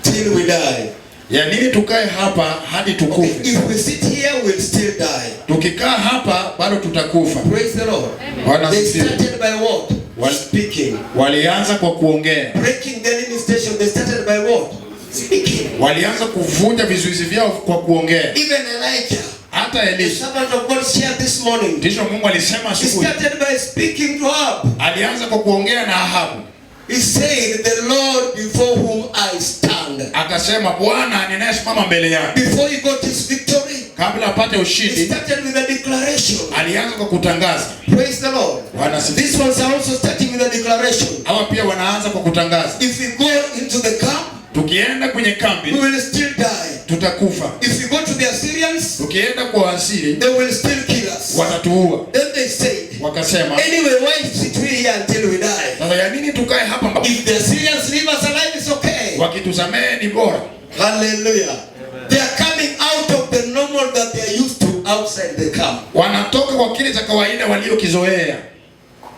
till we die? Ya nini tukae hapa hadi tukufe? Okay, if we sit here, we'll still die. Tukikaa hapa bado tutakufa. Praise the Lord. They started by what? Speaking. Walianza kwa kuongea. Breaking the limitation, they started by what? Speaking. Walianza kuvunja vizuizi vyao kwa kuongea. Even Elijah, hata Elisha, the servant of God, shared this morning. Ndicho Mungu alisema he asubuhi. started by speaking to Ahab. Alianza kwa kuongea na Ahabu. He said, the Lord before whom I stand. Akasema Bwana ninayesimama mbele yake. Before he got his victory, Kabla apate he ushindi, started with a declaration. alianza kwa kutangaza. Praise the Lord. Bwana sifiwe. These ones are also starting with a declaration. Hawa pia wanaanza kwa kutangaza. If we go into the camp, Tukienda kwenye kambi, we will still die. tutakufa. If we go to the Assyrians, Tukienda kwa Waasiri, they will still kill us. watatuua. Then they said, Wakasema, anyway, why sit we here until we die? sasa ya nini tukae hapa mpaka If the Assyrians leave us alive, it's okay. wakitusamehe ni bora. Hallelujah. They are coming out of the normal that they are used to outside the camp. Wanatoka kwa kile cha kawaida waliokizoea.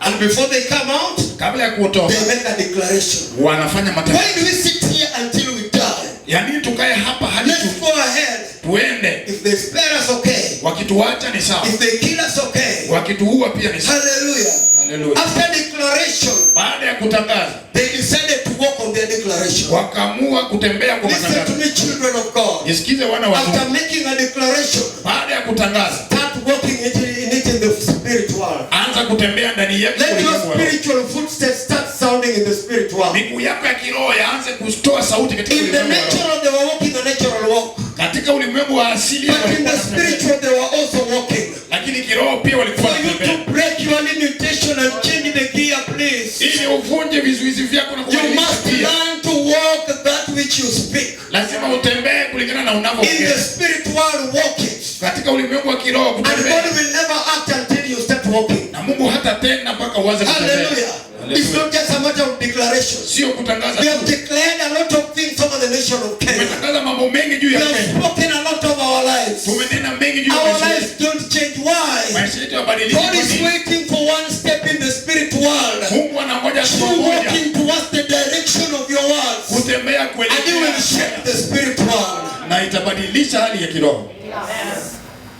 And before they come out, Kabla ya kutoka, they make a declaration. wanafanya Why matangazo. do we sit here until we die? Ya nini tukae hapa hadi Let's go ahead. tuende? If they spare us, okay. Wakituacha ni sawa. If they kill us, okay. Wakituua pia ni sawa. Hallelujah. Haleluya. After declaration, Baada ya kutangaza, they decided to walk on their declaration. wakaamua kutembea kwa Listen to matangazo. me, children of God. Nisikize wana wa After Mungu. making a declaration, Baada ya kutangaza, start walking in it in the spirit world. anza kutembea ndani yako. Let your spiritual footsteps start sounding in the spirit world. Miguu yako ya kiroho yaanze kutoa sauti katika In the ulimwengu wa roho. natural, they were walking a natural walk. Katika ulimwengu wa asili But in walikuwa the wanatembea. spiritual, they were also walking. Lakini kiroho pia walikuwa For you wanatembea. to break your limitation and change the gear, please, Ili uvunje vizuizi vyako na you kubadilisha must pia. learn to walk that which you speak. Lazima utembee kulingana na In unavyoongea. the spirit world, walking. Katika ulimwengu wa kiroho And kutembea. God will never act until you start walking. Na Mungu hatatenda mpaka uanze kutembea. Hallelujah. It's not just a matter of declaration. Sio kutangaza We have tu. declared a lot of things over the nation of Kenya. Tumetangaza mambo mengi juu We ya have Kenya. spoken a lot of our lives. Tumenena mengi juu ya Our maisha lives yetu. don't change. Why? Maisha yetu yabadilike God kwa is nini? waiting for one step in the spirit world. Mungu anangoja You siku moja walking towards the direction of your words. kutembea And you will shape kuelekea the spirit world. na itabadilisha hali ya kiroho.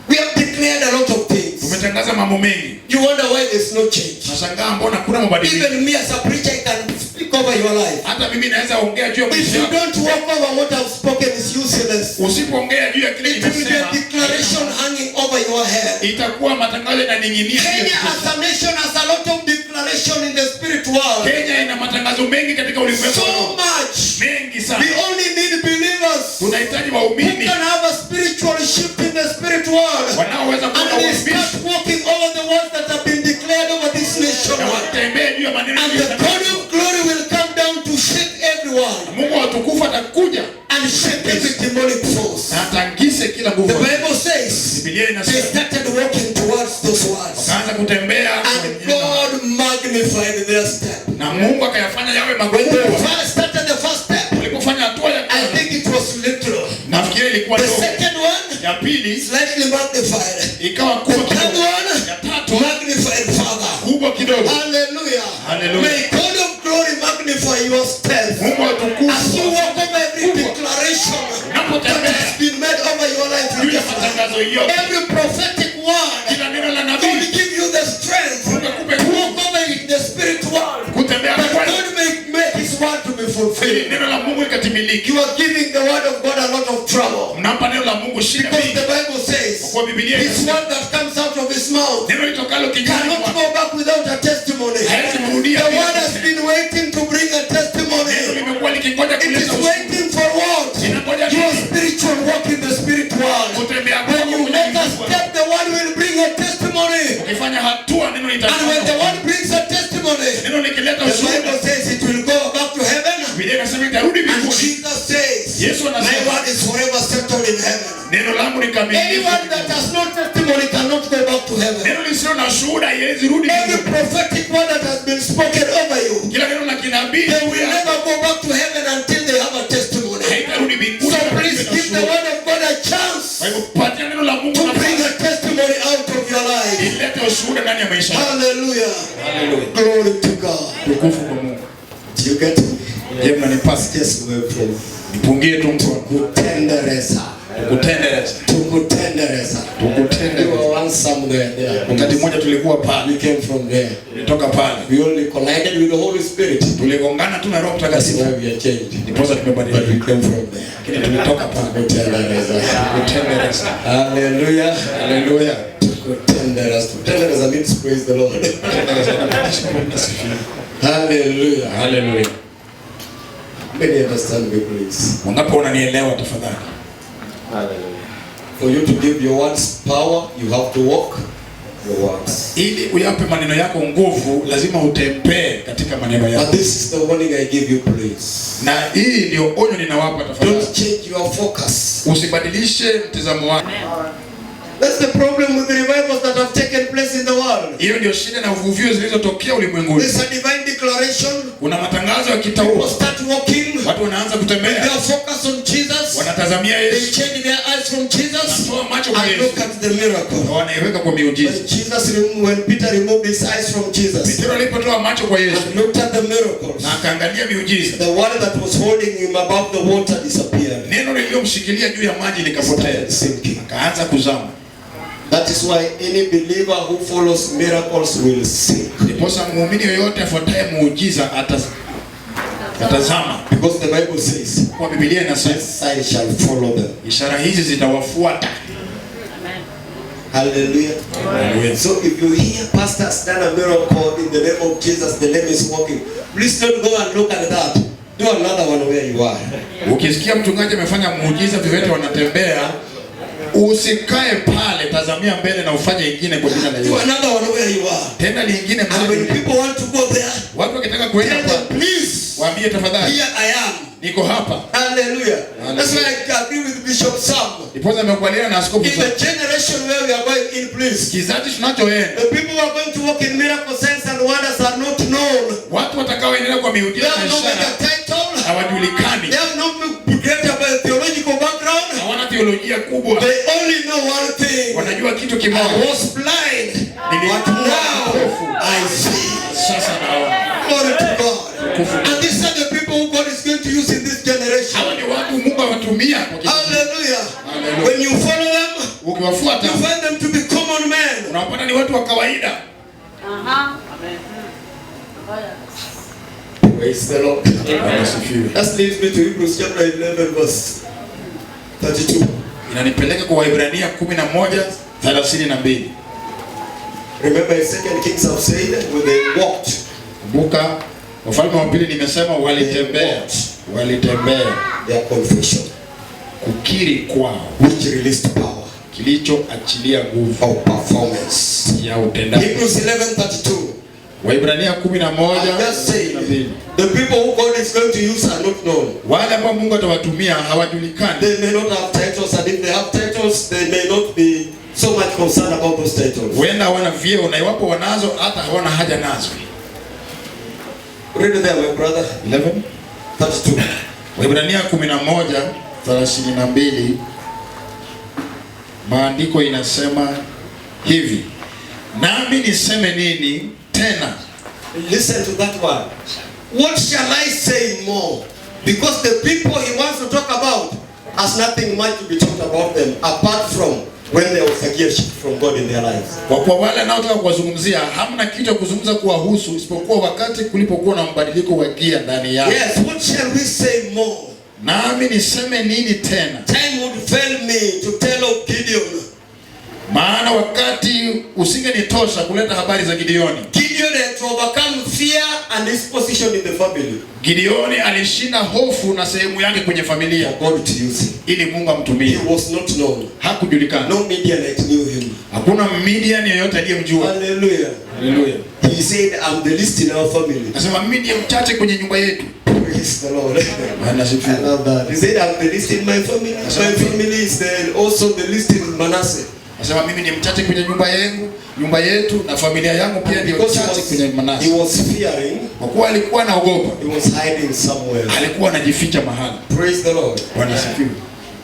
We have declared a lot of things. Tumetangaza mambo mengi. You wonder why there's no change. Nashangaa mbona kuna mabadiliko. Even me as a preacher, I can speak over your life. Hata mimi naweza ongea juu ya If maisha you yako. don't walk over what I've spoken, it's useless. Usipoongea juu ya kile It will be a nimesema, declaration hanging over your head. itakuwa matangazo yananing'inia juu ya Kenya kichwa. as a nation has a lot of declaration in the spirit world. Kenya ina matangazo mengi katika ulimwengu wa So roho. much. Mengi We sana. only need believers Tunahitaji who waumini can have a spiritual shift in the spirit world. wanaoweza kuwa na And they uaminifu start walking over the words that have been declared over this nation. na watembee juu ya maneno And the God of glory will come down to shake everyone Mungu wa utukufu atakuja and shake every demonic force. na atangise kila The nguvu. Bible says Biblia they inasema started walking towards those words. kaanza kutembea And God magnified their step. na Mungu akayafanya yawe When they makubwa. first started the first step, Walipofanya hatua ya I kwanza, think it was little. nafikiri ilikuwa The ndogo. second one, Ya pili slightly magnified. ikawa The kubwa third kidogo. one, Ya tatu magnified further. kubwa kidogo. Hallelujah. Hallelujah. May God of glory magnify your step. Mungu wa As you utukufu walk over every declaration that has been made over your life, juu ya matangazo yote, every prophetic word, kila neno la God nabii give you the strength Mungu akupe to nguvu walk over it, the spirit world. kutembea But kwa God may make His word to be ili fulfilled. neno la Mungu likatimiliki. You are giving the word of God a lot of trouble. Mnampa neno la Mungu shida Because mingi. the Bible says, Kwa Biblia His inasema word that comes out of His mouth neno litokalo kinywani cannot mwake go back without a testimony. hawezi kurudia The bila word has kusema. been waiting to bring a Neno testimony. limekuwa likingoja It is kuleta ushuhuda. waiting for what? Inangoja Your nini? spiritual walk in the spirit world. Kutembea When kwako you kwenye make a ulimwengu wa roho. step, the word will bring a testimony. Ukifanya hatua neno And when the litatoka. word brings a testimony, Neno likileta the ushuhuda, Bible says it will go back to heaven. Biblia inasema itarudi And mbinguni. Jesus says, Yesu my anasema word is forever settled in heaven. neno langu ni kamilifu. Anyone that has no testimony cannot go back to heaven. Neno lisilo na ushuhuda haiwezi rudi Every mbinguni. prophetic word that has been spoken over you, Kila neno la kinabii they will never go back to heaven until they have a testimony. haitarudi mbinguni. So please give the word of God a chance Kwa hivyo patia neno la Mungu to bring nafasi a testimony out of your life. ilete ushuhuda ndani ya maisha yako. Hallelujah. Hallelujah. Glory to God. Tukufu kwa Mungu. Do you get me? Je, mnanipasa? Just wait for Nipungie tu mkono. kutendereza. Tukutendereza. Tukutendereza. You Tukutendereza. were once somewhere there. Wakati mmoja tulikuwa pale. We came from there. Tulitoka pale. We only collided with the Holy Spirit. Tuligongana tu na Roho That's Mtakatifu. why we are changed. Ndiposa But tumebadilika. we came from there. Lakini tulitoka pale. Kutendereza. Tukutendereza. Hallelujah. Haleluya. Tukutendereza. Tenderest. Tenderest means praise the Lord. Hallelujah. Hallelujah. Many understand me, please. Wangapi wananielewa tafadhali? Hallelujah. For you to give your words power, you have to walk your words. Ili uyape maneno yako nguvu, lazima utembee katika maneno But yako. this is the warning I give you, please. Na hii ndio onyo ninawapa tafadhali. Don't change your focus. Usibadilishe mtazamo wako. That's the problem with the revivals that have taken place in the world. Hiyo ndio shida na uvuvio zilizotokea ulimwenguni. There's a divine declaration. Kuna matangazo ya People kitaua. start walking. Watu wanaanza They kutembea. are focused on Jesus. Wanatazamia They Yesu. change their eyes from Jesus Wanatoa macho kwa and Yesu. look at the miracle. Na wanaiweka kwa miujiza. When Peter removed his eyes from Jesus Petro alipotoa macho kwa Yesu and looked at the miracles, na akaangalia miujiza, the word that was holding him above the water disappeared. neno lililomshikilia juu ya maji likapotea, Sinking. akaanza kuzama. That is why any believer who follows miracles will sink. Ndiposa muumini yoyote afuataye muujiza atazama, Because the Bible says, kwa Biblia inasema "This sign shall follow them." ishara hizi zitawafuata. Hallelujah. Hallelujah. So if you hear pastors done a miracle in the name of Jesus, the name is walking, please don't go and look at that. Do another one where you are. Ukisikia mchungaji amefanya muujiza, viwete wanatembea, usikae pale, tazamia mbele na ufanye ingine kwa jina la Do Yesu. another one where you are. Tena lingine And when mahali. people want to go there, Watu wakitaka kuenda tell kwa, them, please, waambie tafadhali, here I am. niko hapa. Hallelujah. Hallelujah. That's why I agree with Bishop Sam. Ndiposa nimekubaliana na askofu In Sam. the generation where we are going in, please, Kizazi tunachoenda, the people who are going to walk in miracle signs and wonders are not known. watu watakaoendelea kwa They miujiza na have no ishara mega title. hawajulikani, They have no great theological background. hawana theolojia kubwa, They only know one thing. wanajua kitu I kimoja, was blind, but nilikuwa now kipofu, I see. sasa naona. Glory to God. And these are the people who God is going to use in this generation. Hawa ni watu Mungu awatumia kwa kizazi. Hallelujah. Hallelujah. When you follow them, Ukiwafuata you find them to be common men. unawapata ni watu wa kawaida. Praise the Lord. That leads me to Hebrews chapter 11 verse 32. Inanipeleka kwa Waebrania 11:32. Remember in 2 Kings I've said when they walked, Kumbuka Wafalme wa Pili nimesema walitembea, their confession, kukiri kwao which released power kilichoachilia nguvu of performance. ya utendaji. Hebrews 11:32. Waebrania I just say 11:32. the people who God is going to use are not known. Wale ambao Mungu atawatumia hawajulikani. They may not have titles, and if they have titles, they may not be so much concerned about those titles. Huenda hawana vyeo na iwapo wanazo hata hawana haja nazo. Read it there, my brother. 11:32. 32. Waebrania 11:32. Maandiko inasema hivi. Nami niseme nini tena? Listen to that one. What shall I say more? Because the people he wants to talk about has nothing much to be talked about them apart from when there was a gift from God in their lives. Kwa kuwa wale anaotaka kuwazungumzia hamna kitu cha kuzungumza kuwahusu isipokuwa wakati kulipokuwa na mbadiliko wa gia ndani yao. Yes, what shall we say more? Nami niseme nini tena? Time would fail me to tell of Gideon. Maana wakati usingenitosha kuleta habari za Gideoni. Gideon had to overcome fear and his position in the family. Gideoni alishinda hofu na sehemu yake kwenye familia For God to use him. ili Mungu He amtumie. was not known. Hakujulikana. No Midianite knew him. Hakuna Midian yeyote aliyemjua. Hallelujah. Haleluya. He said, I'm the least in our family. Nasema mimi ndiye mchache kwenye nyumba yetu. Praise the Lord. Bwana I sifiwe. love that. He said, I'm the least in my family. My family is also the least in Manasseh. Nasema mimi ni mchache kwenye nyumba yetu na familia yangu pia ndio Because mchache kwenye he Manase. was fearing, Kwa kuwa alikuwa anaogopa, he was hiding somewhere. alikuwa anajificha mahali. Praise the Lord. Bwana sifiwe.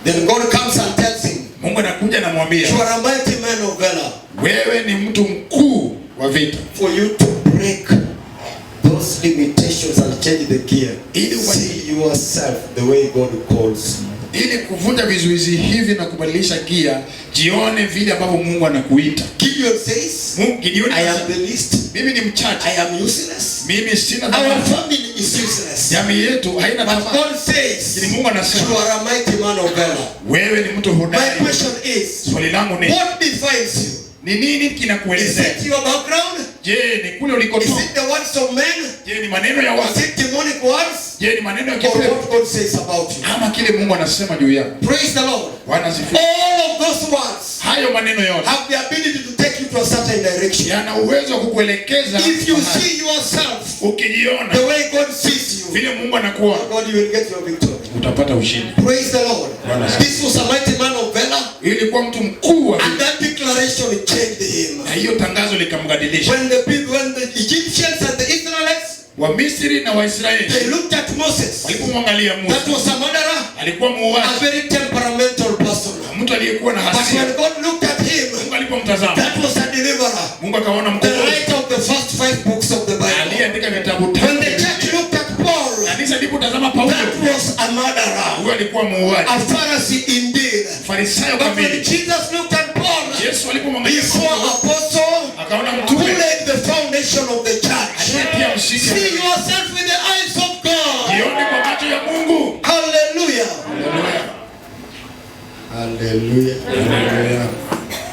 Then God comes and tells him, Mungu anakuja anamwambia, you are a mighty man of valor. wewe ni mtu mkuu wa vita. For you to break those limitations and change the gear. See yourself the way God calls you. Ili kuvunja vizuizi hivi na kubadilisha gia, jione vile ambavyo Mungu anakuita. Gideon says, Gideon, I am the least. mimi ni mchache. I am useless. Mimi sina Our thamani. family is useless. Jamii yetu haina But thamani. God says, Lakini Mungu you anasema, are a mighty man of valor. wewe ni mtu My hodari. question is, Swali langu ni, what defines you? Ni nini Is kinakuelezea? it your background? Je, ni kule Is ulikotoka? it the words of men? Je, ni maneno ya Is watu? it demonic words? Je, ni maneno ya Or kipepo? what God says about you? Ama kile Mungu anasema juu yako? Praise the Lord. Bwana asifiwe. All of those words Hayo maneno yote have the ability to take you to a certain direction. yana uwezo wa kukuelekeza. If you mahali. see yourself Ukijiona the way God sees you, vile Mungu anakuona, God, you will get your victory. utapata ushindi. Praise the Lord. This was a mighty man of valor, Ilikuwa mtu mkuu wa and that declaration changed him. na hiyo tangazo likamgadilisha. When the Egyptians and the Israelites, Wamisri na Waisraeli they looked at Moses, walipomwangalia Musa, that was a murderer, alikuwa a muuaji, very temperamental person. mtu aliyekuwa na But hasira. when God looked at him, Mungu alipomtazama, that was a deliverer, Mungu akaona the mkombozi writer of the first 5 books of the Bible. aliyeandika vitabu When tano. the church looked at Paul, Kanisa lilipotazama Paulo, that was a murderer, huyo alikuwa muuaji, a Pharisee indeed. Farisayo But when kamili. Jesus looked at Paul, Yesu he alipomwangalia saw Paulo, apostle akaona who mtume laid the foundation of the church. aliyetia msingi. See yourself with the eyes of God. Jione kwa macho ya Mungu. Hallelujah. Haleluya. Hallelujah. Haleluya.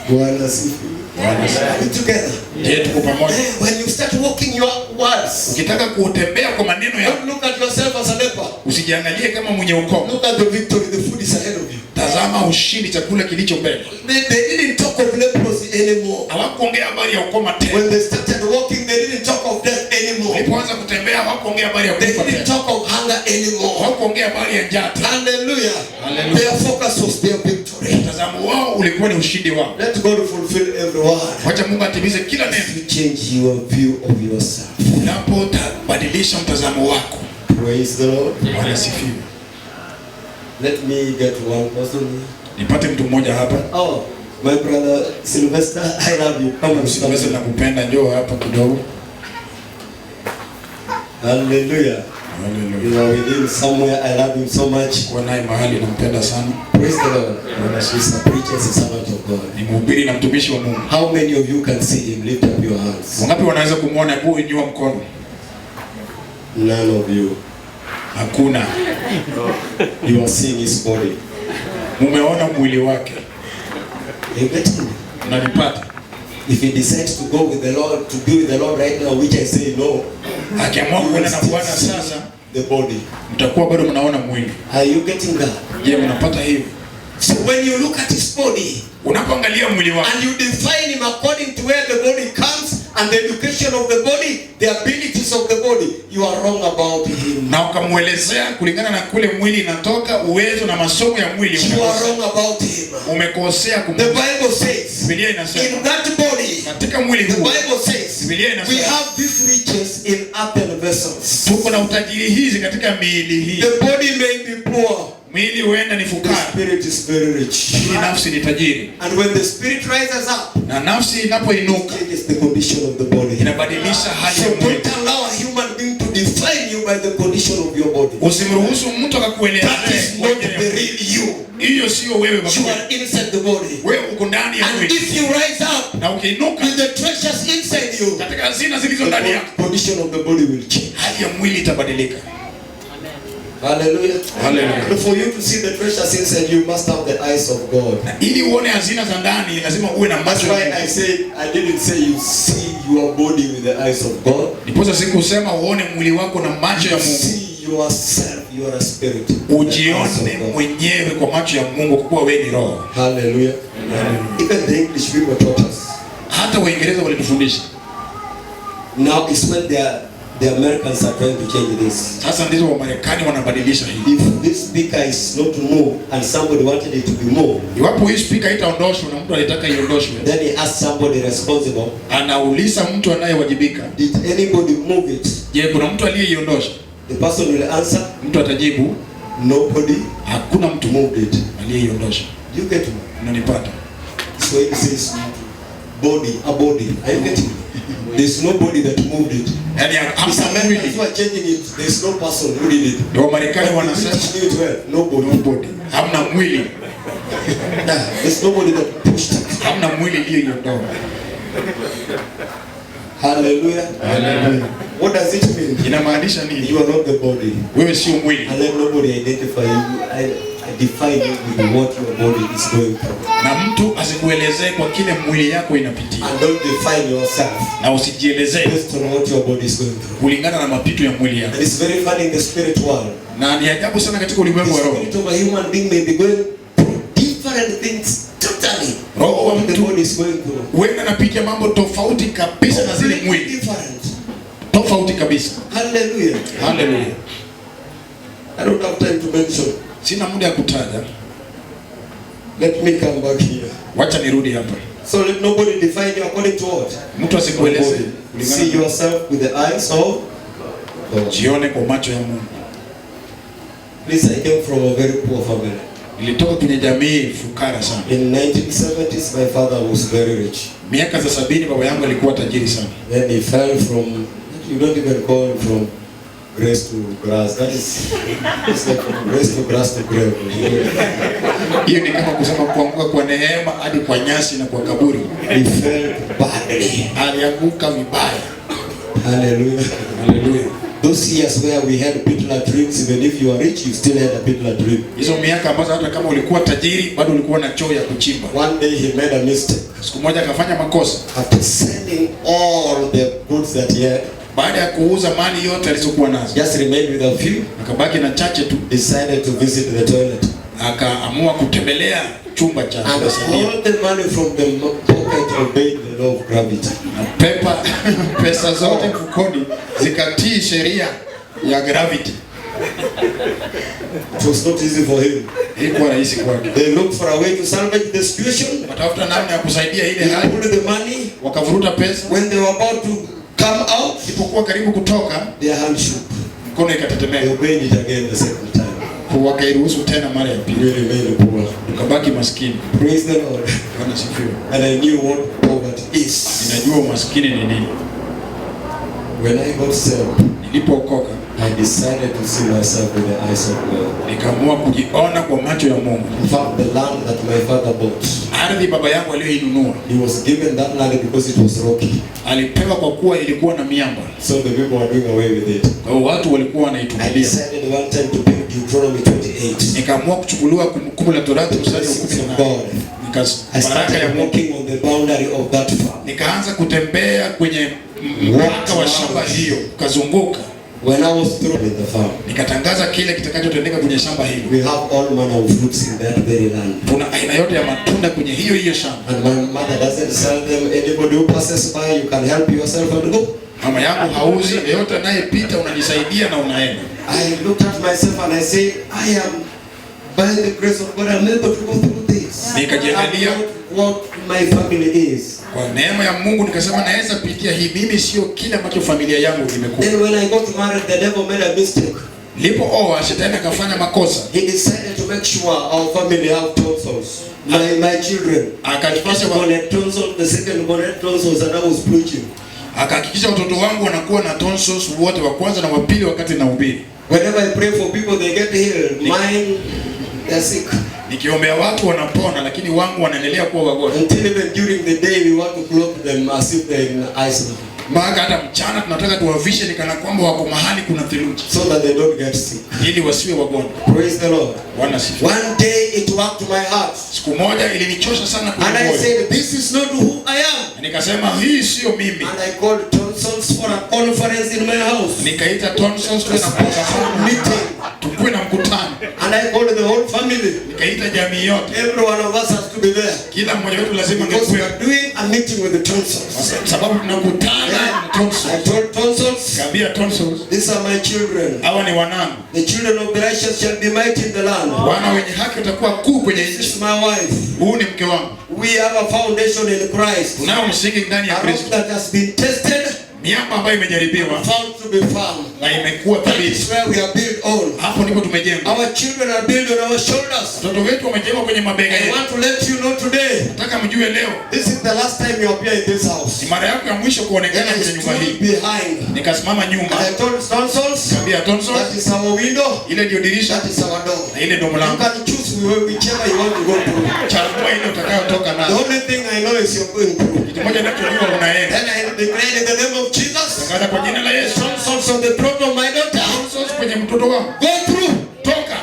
Bwana asifiwe. Are we together? Je, tuko pamoja? When you start walking your words, Ukitaka kutembea kwa maneno ya don't look at yourself as a leper. usijiangalie kama mwenye ukoma. Look at the victory. The food is ahead of you. Tazama ushindi, chakula kilicho mbele. They didn't talk of leprosy anymore. Hawakuongea habari ya ukoma tena. When they started walking, they didn't talk of death anymore. Walipoanza kutembea hawakuongea habari ya They kufa didn't tena. talk of hunger anymore. Hawakuongea habari ya njaa tena. Hallelujah. Hallelujah. Their focus was their victory. Mtazamo wao ulikuwa ni ushindi wao. Let God fulfill every word. Wacha Mungu atimize kila neno. You change your view of yourself. Unapobadilisha mtazamo wako. Praise the Lord. Bwana asifiwe. Let me get one person. Nipate mtu mmoja hapa. Oh, my brother Sylvester, I love you. Come on, Usiweze na kupenda, njoo hapa kidogo. Hallelujah. Hallelujah. You are with him somewhere. I love him so much. Kwa naye mahali nampenda sana. Praise the Lord. He's a preacher, he's a servant of God. Ni mhubiri na mtumishi wa Mungu. How many of you can see him? Lift up your hands. Wangapi wanaweza kumuona? Hebu inua mkono. None of you. Hakuna. You are seeing his body. Mumeona mwili wake. You get him? Unanipata? If he decides to go with the Lord, to be with the Lord right now, which I say no, Akiamua kwenda na Bwana sasa, the body. mtakuwa bado mnaona mwili. Are you getting that? Je, mnapata hivi? So when you look at his body Unapoangalia mwili wake and you define him according to where the body comes and the education of the body, the abilities of the body, you are wrong about him. na ukamuelezea kulingana na kule mwili inatoka, uwezo na masomo ya mwili, You are wrong about him. umekosea The kumwelezea. Bible says, Biblia inasema in that body, katika mwili the huu Bible says, Biblia we inasema have these riches in earthen vessels. tuko na utajiri hizi katika miili hii. The body may be poor, Mwili huenda ni the fukara, spirit is very rich. lakini nafsi ni tajiri, And when the spirit rises up, na nafsi inapoinuka it changes the condition of the body. inabadilisha hali So ya mwili. don't allow a human being to define you by the condition of your body. Usimruhusu mtu akakuelezea That is not the real you. hiyo sio wewe You baba. are inside the body. Wewe uko ndani ya And mwili, if you rise up na ukiinuka with the treasures inside you, katika hazina zilizo the ndani yako, condition of the body will change. hali ya mwili itabadilika. Hallelujah. Hallelujah. And for you to see the treasures inside you, must have the eyes of God. Na ili uone hazina za ndani lazima uwe na That's macho ya why Mungu. I said, I didn't say you see your body with the eyes of God. Ndiposa sikusema uone mwili wako na macho ya You Mungu, see yourself, you are a spirit. ujione mwenyewe kwa macho ya Mungu, kwa kuwa wewe ni roho. Hallelujah. Even the English people taught us. Hata Waingereza walitufundisha. Now it's when the Americans are trying to change this. Sasa ndizo Wamarekani wanabadilisha hii. If this speaker is not moved and somebody wanted it to be moved, Iwapo hii speaker itaondoshwa na mtu alitaka iondoshwe, then he asks somebody responsible, anauliza mtu anayewajibika, did anybody move it? je, kuna mtu aliyeiondosha? The person will answer, Mtu atajibu, nobody hakuna mtu moved it. aliyeiondosha. You get me? Unanipata? So it says body, a body. Are you getting me? There's nobody that moved it. Yaani It's hamna Americans mwili. who are changing it. There's no person who did it. Ndio Wamarekani But the wanasema British knew it well. Nobody. nobody. Hamna mwili. Nah, there's nobody that pushed it. Hamna mwili iliyoiondoa. Hallelujah. Hallelujah. What does it mean? Inamaanisha nini? You are not the body. Wewe sio mwili. And let nobody identify you. I define you with what your body is going through. Na mtu asikuelezee kwa kile mwili yako inapitia. And don't define yourself Na usijielezee based on what your body is going through. kulingana na mapito ya mwili yako. And it's very funny in the spirit world. Na ni ajabu sana katika ulimwengu wa The roho. spirit of a human being may be going through different things totally. Roho wa What the mtu body is going through. huenda anapitia mambo tofauti kabisa na zile mwili. Different. Tofauti kabisa. Hallelujah. Hallelujah. I don't have time to mention. Sina muda ya kutaja. Let me come back here. Wacha nirudi hapa. So let nobody define you according to what? Mtu asikueleze. See yourself with the eyes of God. Jione kwa macho ya Mungu. Please, I came from a very poor family. Nilitoka kwenye jamii fukara sana. In 1970s, my father was very rich. Miaka za 70 baba yangu alikuwa tajiri sana. Then he fell from, you don't even call from grace to grass. That is, it's like from grace to grass to grave. Hiyo ni kama kusema kuanguka kwa neema hadi kwa nyasi na kwa kaburi. He fell badly. Alianguka vibaya. Hallelujah. Hallelujah. Those years where we had Pitla dreams, even if you are rich, you still had a Pitla dream. Hizo miaka ambazo hata kama ulikuwa tajiri bado ulikuwa na choo ya kuchimba. One day he made a mistake. Siku moja akafanya makosa. After selling all the goods that he had, Baada ya kuuza mali yote alizokuwa nazo, just remained with a few, akabaki na chache tu. decided to visit the toilet. Akaamua kutembelea chumba cha And all the money from the pocket obeyed the law of gravity. pesa zote mfukoni zikatii sheria ya gravity. It was not easy for him. Ilikuwa rahisi kwake. They looked for a way to salvage the situation. Watafuta namna ya kusaidia ile They hali. pulled the money. Wakavuruta pesa. When they were about to come out, Ilipokuwa karibu kutoka, their hand shook. mkono They ikatetemeka. obeyed it again the second time. Wakairuhusu tena mara ya pili. We remained poor. Tukabaki maskini. Praise the Lord. Bwana sifiwe. And I knew what poverty is. Ninajua umaskini ni nini. When I got saved, Nilipookoka, I decided to see myself with the eyes of God. nikaamua kujiona kwa macho ya Mungu. In fact, the land that my father bought, Ardhi baba yangu aliyoinunua, he was given that land because it was rocky. alipewa kwa kuwa ilikuwa na miamba. So the people were doing away with it. Kwa hiyo watu walikuwa I wanaitumilia. decided one time to build Deuteronomy 28. Nikaamua kuchukuliwa Kumbukumbu la Torati mstari wa 18. I Baraka ya started Mungu. walking on the boundary of that farm. Nikaanza kutembea kwenye mpaka wa shamba hiyo, kazunguka. When I was through in the farm, Nikatangaza kile kitakachotendeka kwenye shamba hilo. we have all manner of fruits in that very land. Kuna aina yote ya matunda kwenye hiyo shamba. And my mother doesn't sell them. Anybody who passes by, you can help yourself and go. Mama yangu hauzi, yeyote anayepita unajisaidia na unaenda. I looked at myself and I said, I am, by the grace of God, I'm able to go through this. Nikajiangalia what my family is. kwa neema ya Mungu, nikasema naweza pitia hii. Mimi sio kile ambacho familia yangu imekuwa. Then when I got married, the devil made a mistake. Nilipooa shetani akafanya makosa. He decided to make sure our family have tonsils. My children. Akahakikisha One had tonsils, the second one had tonsils, and I was preaching. Akahakikisha watoto wangu wanakuwa na tonsils wote, wa kwanza na wa pili, wakati na ubiri. Whenever I pray for people, they get healed. Mine, they're sick. Nikiombea watu wanapona, lakini wangu wanaendelea kuwa wagonjwa. Until even during the day, we want to clothe them as if they're in Iceland. Mpaka hata mchana tunataka tuwavishe ni kana kwamba wako mahali kuna theluji, So that they don't get sick. ili wasiwe wagonjwa. Praise the Lord. Bwana sifiwe. One day it worked my heart. Siku moja ilinichosha sana kwa And I moyo. said, this is not who I am. Nikasema hii sio mimi. And I called tonsils for a conference in my house. Nikaita tonsils kwa na Meeting. tukue na mkutano. And I called the whole family. Nikaita jamii yote. Every one of us has to be there. Kila mmoja wetu lazima Because we ngekuwe, are doing a meeting with the tonsils. sababu tunakutana na I tonsils. told tonsils, Kaambia tonsils, these are my children. hawa ni wanangu. The children of the righteous shall be mighty in the land. Wana wenye haki watakuwa kuu kwenye This nchi. is my wife. Huu ni mke wangu. We have a foundation in Christ. Tunao msingi ndani ya A rock Kristo. that has been tested, Miamba ambayo imejaribiwa found to be firm. na imekuwa That thabiti. is where we are built on. Hapo ndipo tumejengwa. Our children are built on our shoulders. Watoto wetu wamejengwa kwenye mabega I yetu. want to let you know today, Nataka mjue leo this is the last time you appear in this house. ni mara yako ya mwisho Then kuonekana I kwenye nyumba stood hii. behind. Nikasimama nyuma. And I told tonsils, Kaambia tonsils, that is our window, ile ndio dirisha that is our door. na ile ndio You mlango. can choose whichever you want to go through. Chagua ile utakayotoka The nayo. only thing I know is you're going through. Kitu moja ninachojua unaenda. Then I declared in the name of Jesus, Tangaza kwa jina la Yesu. tonsils on the throat of my daughter, Tonsils kwenye mtoto wangu. go through. Toka.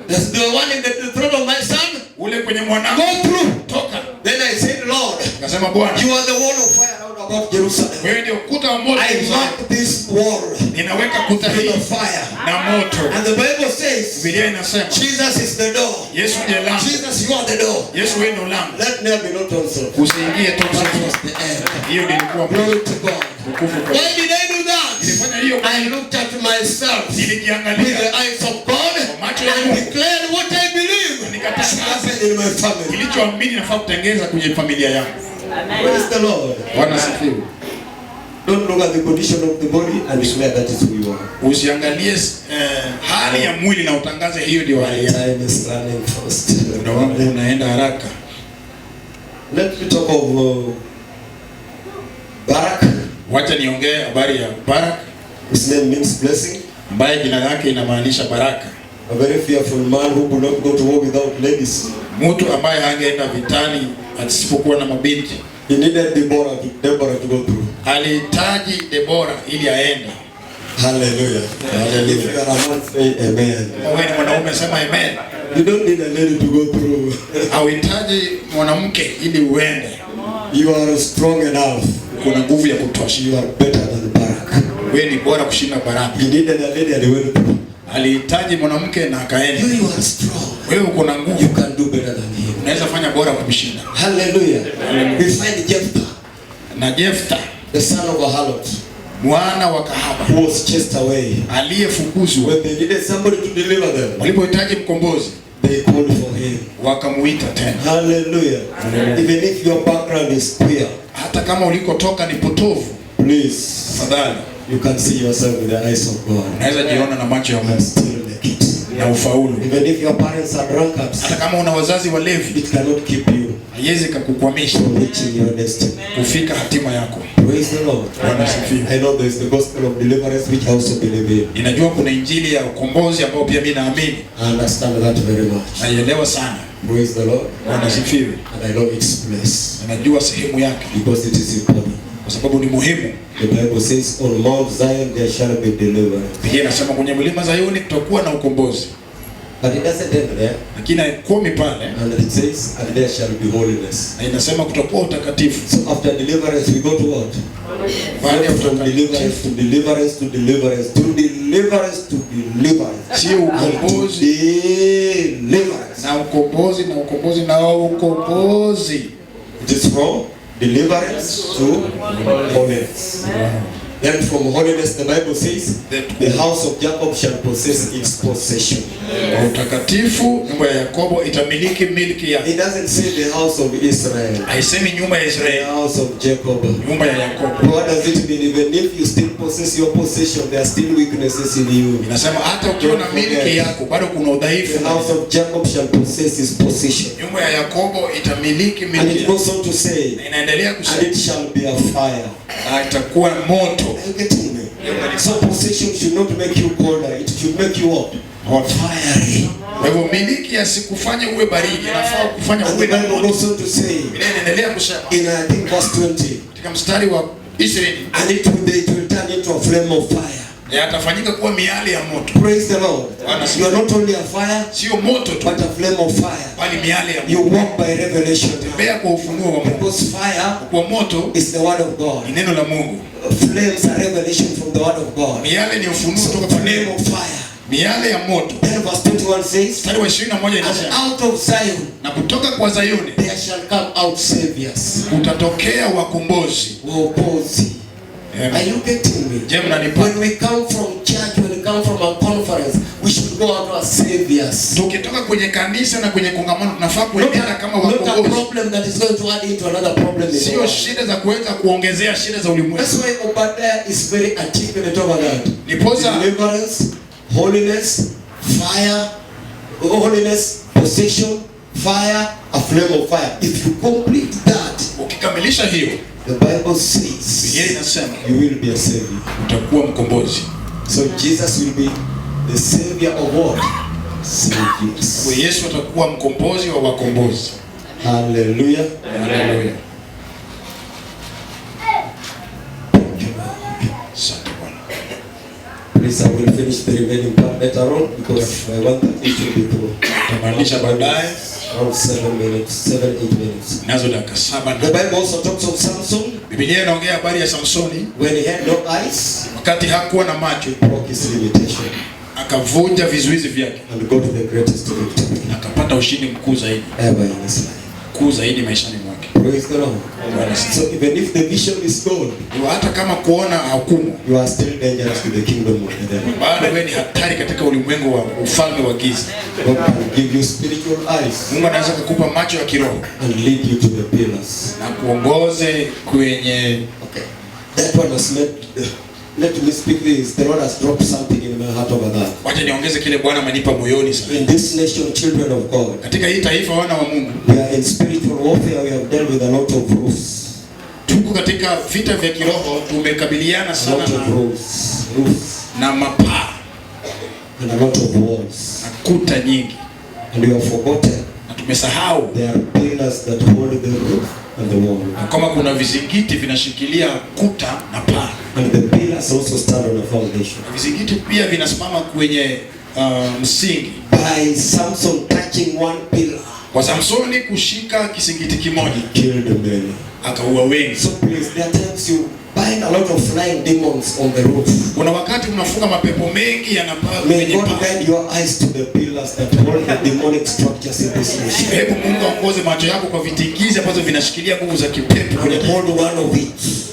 That's the one in the throne of my son. ule kwenye mwanangu, Go through. toka. Then I said, Lord, Akasema Bwana, you are the wall of fire round about Jerusalem. wewe ndio ukuta wa moto. I mark this wall Ninaweka kuta hii with the fire. na moto. And the Bible says, Biblia inasema Jesus is the door. Yesu ndiye lango. Jesus, you are the door. Yesu wewe ndio lango. Let never be not also. Usiingie tu That kusema. was the end. Hiyo ndio ilikuwa Glory to God. utukufu kwa. Why did I do that? Nilifanya hiyo I looked at myself with nilijiangalia the eyes of God and declared what I believe should happen in my family. kilichoamini nafaa kutengeza kwenye familia yangu. Praise the Lord. Bwana asifiwe. Don't look at the condition of the body and declare that is who you are. Usiangalie hali ya mwili na utangaze hiyo ndio hali yako. Time is running fast. Ndio wangu unaenda haraka. Let me talk of Barak. Wacha niongee habari ya Barak, His name means blessing. ambaye jina lake inamaanisha baraka. A very fearful man who could not go to war without ladies. Mtu ambaye hangeenda vitani asipokuwa na mabinti. He needed Deborah to go through. Alihitaji Debora ili aende. Hallelujah. Hallelujah. If you are a man, say amen. Wewe ni mwanaume, sema amen. You don't need a lady to go through. Hauhitaji mwanamke ili uende. You are strong enough. Kuna nguvu ya kutosha. You are better than Barak. Wewe ni bora kushinda Baraka. He needed a lady and he went through. Alihitaji mwanamke na akaenda. You are strong. Wewe uko na nguvu. You can do better than him. Unaweza fanya bora kumshinda. Hallelujah. We find Jephthah, Na Jefta, the son of a harlot, mwana wa kahaba, who was chased away. aliyefukuzwa. When they needed somebody to deliver them, Walipohitaji mkombozi, they called for him. wakamuita tena. Hallelujah. Even if your background is queer, Hata kama ulikotoka ni potovu, please, fadhali you can see yourself with the eyes of God unaweza jiona na macho ya and Mungu still make it. na ufaulu. Even if your parents are drunkards, Hata kama una wazazi walevi, it cannot keep you haiwezi kukukwamisha from reaching your destiny. kufika hatima yako. Praise the Lord. Bwana asifiwe. I know there is the gospel of deliverance which I also believe in. Ninajua kuna injili ya ukombozi ambao pia mimi naamini. I understand that very much. Naielewa sana. Praise the Lord. Bwana asifiwe. And I know its place Najua sehemu yake because it is important. kwa sababu ni muhimu. The Bible says, on Mount Zion there shall be deliverance. Biblia inasema kwenye mlima Zayuni kutakuwa na ukombozi. But it doesn't end there. Lakini haikomi pale, And it says, and there shall be holiness. na inasema kutakuwa utakatifu. So after deliverance we go to what? Baada ya From deliverance utakatifu, to deliverance to deliverance to deliverance to deliverance. sio ukombozi Deliverance. na ukombozi na ukombozi na ukombozi. It is from deliverance to holiness. Then from holiness the Bible says, the house of Jacob shall possess its possession. Kwa utakatifu nyumba ya Yakobo itamiliki milki yake. It doesn't say the house of Israel, Haisemi nyumba ya the Israeli, house of Jacob. nyumba ya Yakobo. What does it mean? Even if you still possess your possession, there are still weaknesses in you. Inasema hata ukiwa na milki yako bado kuna udhaifu. The house of Jacob shall possess his possession. Nyumba ya Yakobo itamiliki And milki it yake. goes on to say, Na inaendelea and kusema it shall be a fire. itakuwa moto. Are you getting me? So possession should not make you colder. It should make you what? Hot. Fiery. Kwa hivyo miliki yasikufanye uwe baridi, inafaa kufanya And uwe the na Bible moto. goes on to say, Biblia inaendelea kusema in I think verse 20, katika mstari wa 20, and it will turn into a flame of fire. yatafanyika kuwa miale ya moto. Praise the Lord. You are not only a fire, Sio moto tu, but a flame of fire. bali miale ya You moto. walk by revelation. Tembea kwa ufunuo wa Mungu. Because fire Kwa moto is the word of God. ni neno la Mungu. Flames are revelation from the word of God. Miale ni ufunuo So kutoka kwa flame neno. of fire. Miale ya moto. Then verse 21 says, Mstari wa 21 and inasema, out of Zion na kutoka kwa Zayuni there shall come out saviors. kutatokea wakombozi. Wokozi. Are you getting me? Je, mnanipata? When we come from church, when we come from a conference, we should go out as saviors. Tukitoka kwenye kanisa na kwenye kongamano tunafaa Not kuendelea kama a wakombozi. problem that is going to add into another problem. in Sio life. shida za kuweza kuongezea shida za ulimwengu. That's why Obadiah is very articulate over that. Niposa Deliverance, holiness, fire, holiness, possession, fire, a flame of fire. If you complete that, ukikamilisha hiyo, the Bible Biblia says inasema you will be a savior. utakuwa mkombozi. So Jesus will be the savior of what? Saviors. Kwa Yesu atakuwa mkombozi wa wakombozi. Hallelujah. Haleluya. Asante Bwana. Please, I will finish the remaining part later on because I want that it to be through. kisha baadaye around 7 minutes, 7-8 minutes. nazo dakika 7. The Bible also talks of Samson. Biblia inaongea habari ya Samsoni When he had no eyes, wakati hakuwa na macho, broke his limitation akavunja vizuizi vyake, and got the greatest victory akapata ushindi mkuu zaidi, ever in his life. mkuu zaidi maishani mwake. Praise the Lord. So even if the vision is gone, Hata kama kuona hukumu, you are still dangerous to the kingdom of the devil. bado wewe ni hatari katika ulimwengu wa ufalme wa giza. God can give you spiritual eyes Mungu anaweza kukupa macho ya kiroho and lead you to the pillars. na kuongoze kwenye Okay. That one has made. Let me speak this. The Lord has dropped something in my heart over that. wacha niongeze kile Bwana amenipa moyoni sana. In this nation, children of God, Katika hii taifa wana wa Mungu, we are in spiritual warfare. We have dealt with a lot of roofs. tuko katika vita vya kiroho, tumekabiliana A sana lot of roofs, na mapaa and a lot of walls. na kuta nyingi, And we have forgotten na tumesahau there are pillars that hold the roof and the wall. kama kuna vizingiti vinashikilia kuta na paa. And the pillars also stand on a foundation. Vizingiti pia vinasimama kwenye msingi. By Samson touching one pillar, Kwa Samsoni kushika kisingiti kimoja, he killed many. akaua wengi. So please, there are times you bind a lot of flying demons on the roof. Kuna wakati mnafunga mapepo mengi yanapaa May kwenye God paa. guide your eyes to the pillars that hold the demonic structures in this nation. Hebu Mungu aongoze macho yako kwa vitingizi ambazo vinashikilia nguvu za kipepo kwenye And hold one of it.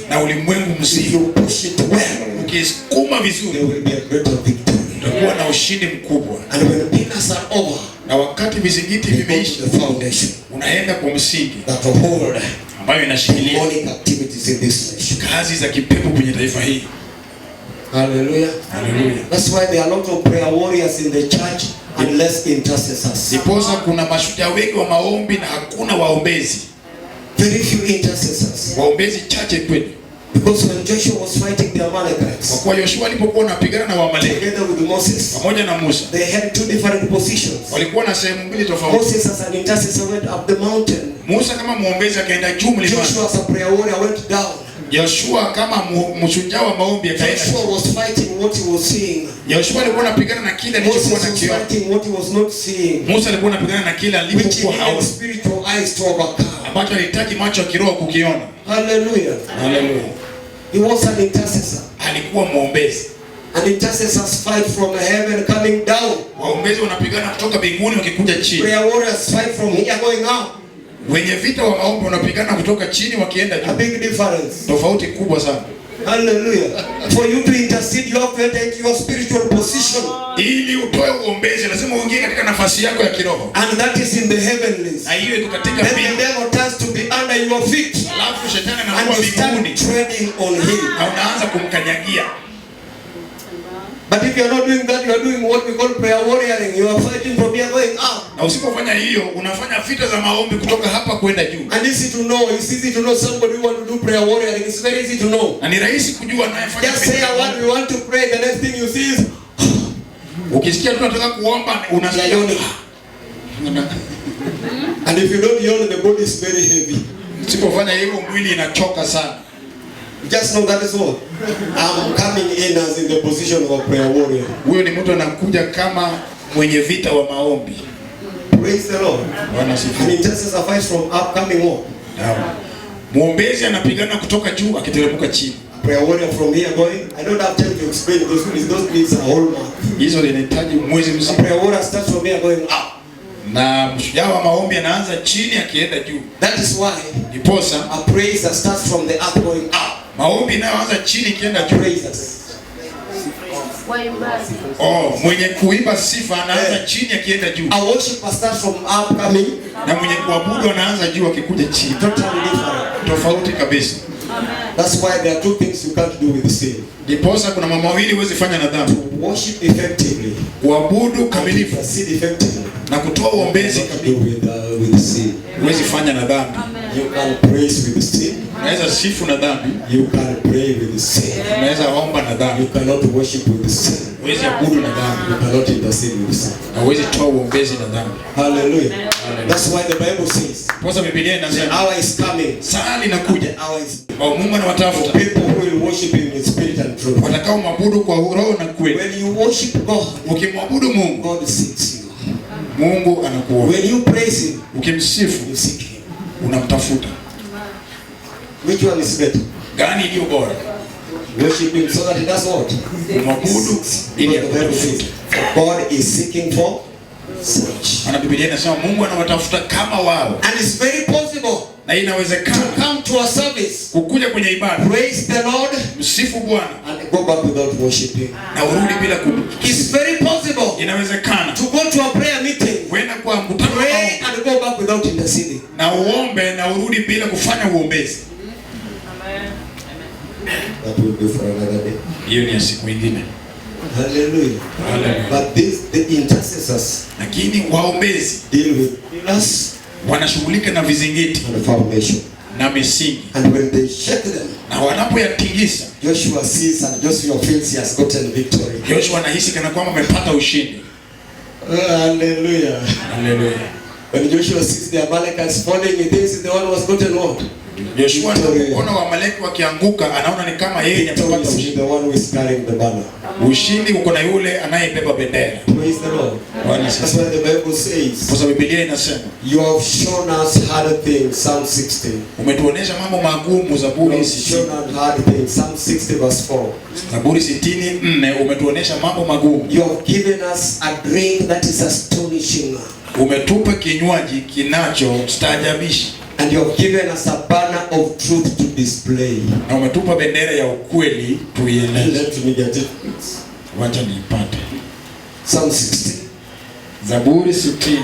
na ulimwengu If mzima. you push it well, Ukisukuma there vizuri, will be a greater victory. utakuwa na ushindi mkubwa. And when the pillars are over, Na wakati vizingiti you go vimeisha, to the foundation unaenda kwa msingi that hold ambayo inashikilia demonic activities in this nation. kazi za kipepo kwenye taifa hili. Hallelujah. Haleluya. That's why there are a lot of prayer warriors in the church and less intercessors. Ndiposa kuna mashujaa wengi wa maombi na hakuna waombezi. Very few intercessors. Waombezi chache kweli. Because when Joshua was fighting the Kwa Amalekites kuwa Yoshua alipokuwa anapigana na Waamaleki together with Moses, pamoja na Musa, they had two different positions. walikuwa na sehemu mbili tofauti. Moses as an intercessor went up the mountain. Musa kama muombezi akaenda juu mlimani. Joshua as a prayer warrior went down. Yoshua kama mshujaa wa maombi akaenda. Joshua was fighting what he was seeing. Yoshua alikuwa anapigana na kile Moses alichokuwa was anakiona. fighting what he was not seeing. Musa alikuwa anapigana na kile Which he alipokuwa needed haoni, spiritual eyes to overcome. ambacho alihitaji macho ya kiroho kukiona. Hallelujah. Haleluya. He was an intercessor. Alikuwa muombezi. And intercessors fight from heaven coming down. Waombezi wanapigana kutoka mbinguni wakikuja chini. Prayer warriors fight from here going up. Wenye vita wa maombi wanapigana kutoka chini wakienda A juu. big difference. Tofauti kubwa sana. Hallelujah. For you to intercede, you have to enter into your spiritual position. Ili utoe uombezi lazima uingie katika nafasi yako ya kiroho. And that is in the heavenlies. Na hiyo iko katika Then the mbingu. devil turns to be under your feet. Alafu shetani And anakuwa you start mbinguni treading on him. na unaanza kumkanyagia. But if you are not doing that, you are doing what we call prayer warrioring. You are fighting from here going up. Na usipofanya hiyo unafanya vita za maombi kutoka hapa kwenda juu. And easy to know. It's easy to know somebody who want to do prayer warrioring. It's very easy to know. Na ni rahisi kujua anayefanya Just say a word, we want to pray. The next thing you see is Ukisikia tu unataka kuomba unasikia yawning. And if you don't yawn, the body is very heavy. usipofanya hivyo mwili inachoka sana. Just know that is what I'm coming in as in the position of a prayer warrior. Huyo ni mtu anakuja kama mwenye vita wa maombi. Praise the Lord. Bwana An sifiwe. intercessor fights from upcoming war. Muombezi anapigana kutoka juu akiteremka chini. Prayer warrior from here going. I don't have time to explain those things. Those means a whole month. Hizo linahitaji mwezi A mzima. prayer warrior starts from here going up. Na mshujaa wa maombi anaanza chini akienda juu. That is why Ndiposa a praiser starts from the earth going up. maombi inayoanza chini ikienda juu. Praisers. Mwenye kuimba sifa anaanza chini akienda juu. A worshiper starts from upcoming. Na mwenye kuabudu anaanza juu akikuja chini. Totally different. Tofauti kabisa. That's why there are two things you can't do with sin. Ndiposa kuna mambo mawili huwezi fanya na dhambi. Worship effectively. Kuabudu kamilifu Intercede effectively. na kutoa uombezi What to kamilifu. do with sin. Huwezi fanya na dhambi. You can praise with sin. Unaweza sifu na dhambi, You can pray with sin. unaweza omba na You dhambi, cannot worship with sin. huwezi abudu na dhambi, You cannot intercede with sin. na huwezi toa uombezi na dhambi. Hallelujah. That's why the Bible says, Kwanza Biblia the inasema hour is coming. saa linakuja Hour is au Mungu anawatafuta people who will worship him in spirit and truth. watakao mwabudu kwa roho na kweli. When you worship God, Ukimwabudu Mungu, God seeks you. Mungu anakuona. When you praise him, Ukimsifu, you seek him. unamtafuta. Which one is better? Gani iliyo bora? Worship him so that he does what? Kumwabudu ili akutafute. God is seeking for such. Maana Biblia inasema Mungu anawatafuta kama wao. And it's very possible Na inawezekana to come to a service, kukuja kwenye ibada, praise the Lord, msifu Bwana and go back without worshiping. na urudi bila It's very possible Inawezekana to go to a prayer meeting, kwenda kwa mkutano pray and go back without interceding. na uombe na urudi bila kufanya uombezi. That will be for another day. Hiyo ni ya siku nyingine. Hallelujah. Hallelujah. But the intercessors Lakini waombezi deal with pillars wanashughulika na vizingiti and foundation. na misingi, And when they shake them, na wanapoyatingisa, Joshua sees and Joshua feels he has gotten victory. Joshua anahisi kana kwamba amepata ushindi. Hallelujah. Haleluya. When Joshua sees the Amalekites falling, he thinks the one who has gotten what? Joshua anapoona Waamaleki wakianguka, anaona ni kama yeye Victory amepata is ushindi. the one who is carrying the banner. Ushindi uko na yule anayebeba bendera. Praise the Lord. That's why the Bible says, Kwa sababu Biblia inasema, you have shown us hard things, Psalm 60. umetuonesha mambo magumu. You Zaburi have shown us hard things, Psalm 60 verse 4. Zaburi 64 umetuonesha mambo magumu. You have given us a drink that is astonishing. Umetupa kinywaji kinachostaajabisha. And you have given us a banner of truth to display. Na umetupa bendera ya ukweli tuieleze. Let me get it. Wacha niipate. Psalm 60. Zaburi 60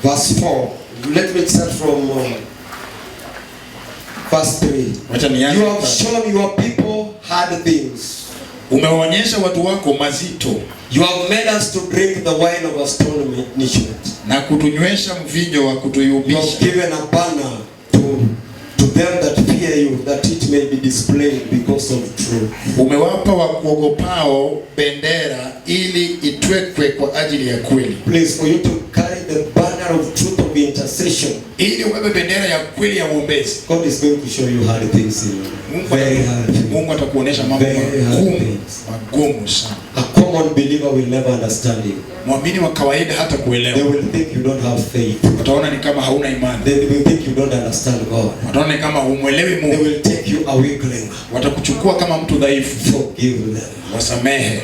verse 4. Let me start from verse 3. wacha You nianze. have shown your people hard things. Umewaonyesha watu wako mazito You have made us to drink the wine of astonishment. na kutunywesha mvinyo wa You have kutuyumbisha. given a banner to them that fear you, that it may be displayed because of truth. Umewapa wa kuogopao bendera ili itwekwe kwa ajili ya kweli. Please, for you to carry the banner of truth of intercession, Ili ubebe bendera ya kweli ya uombezi. God is going to show you hard things in your life. Very hard things. Mungu atakuonesha mambo Very hard magumu, things. magumu sana. A common believer will never understand you. Muamini wa kawaida hata They kuelewa. will think you don't have faith. Wataona ni kama hauna imani. They will think you don't understand God. Wataona ni kama humwelewi They Mungu. will take you a weakling. Watakuchukua kama mtu dhaifu. Forgive them. Wasamehe.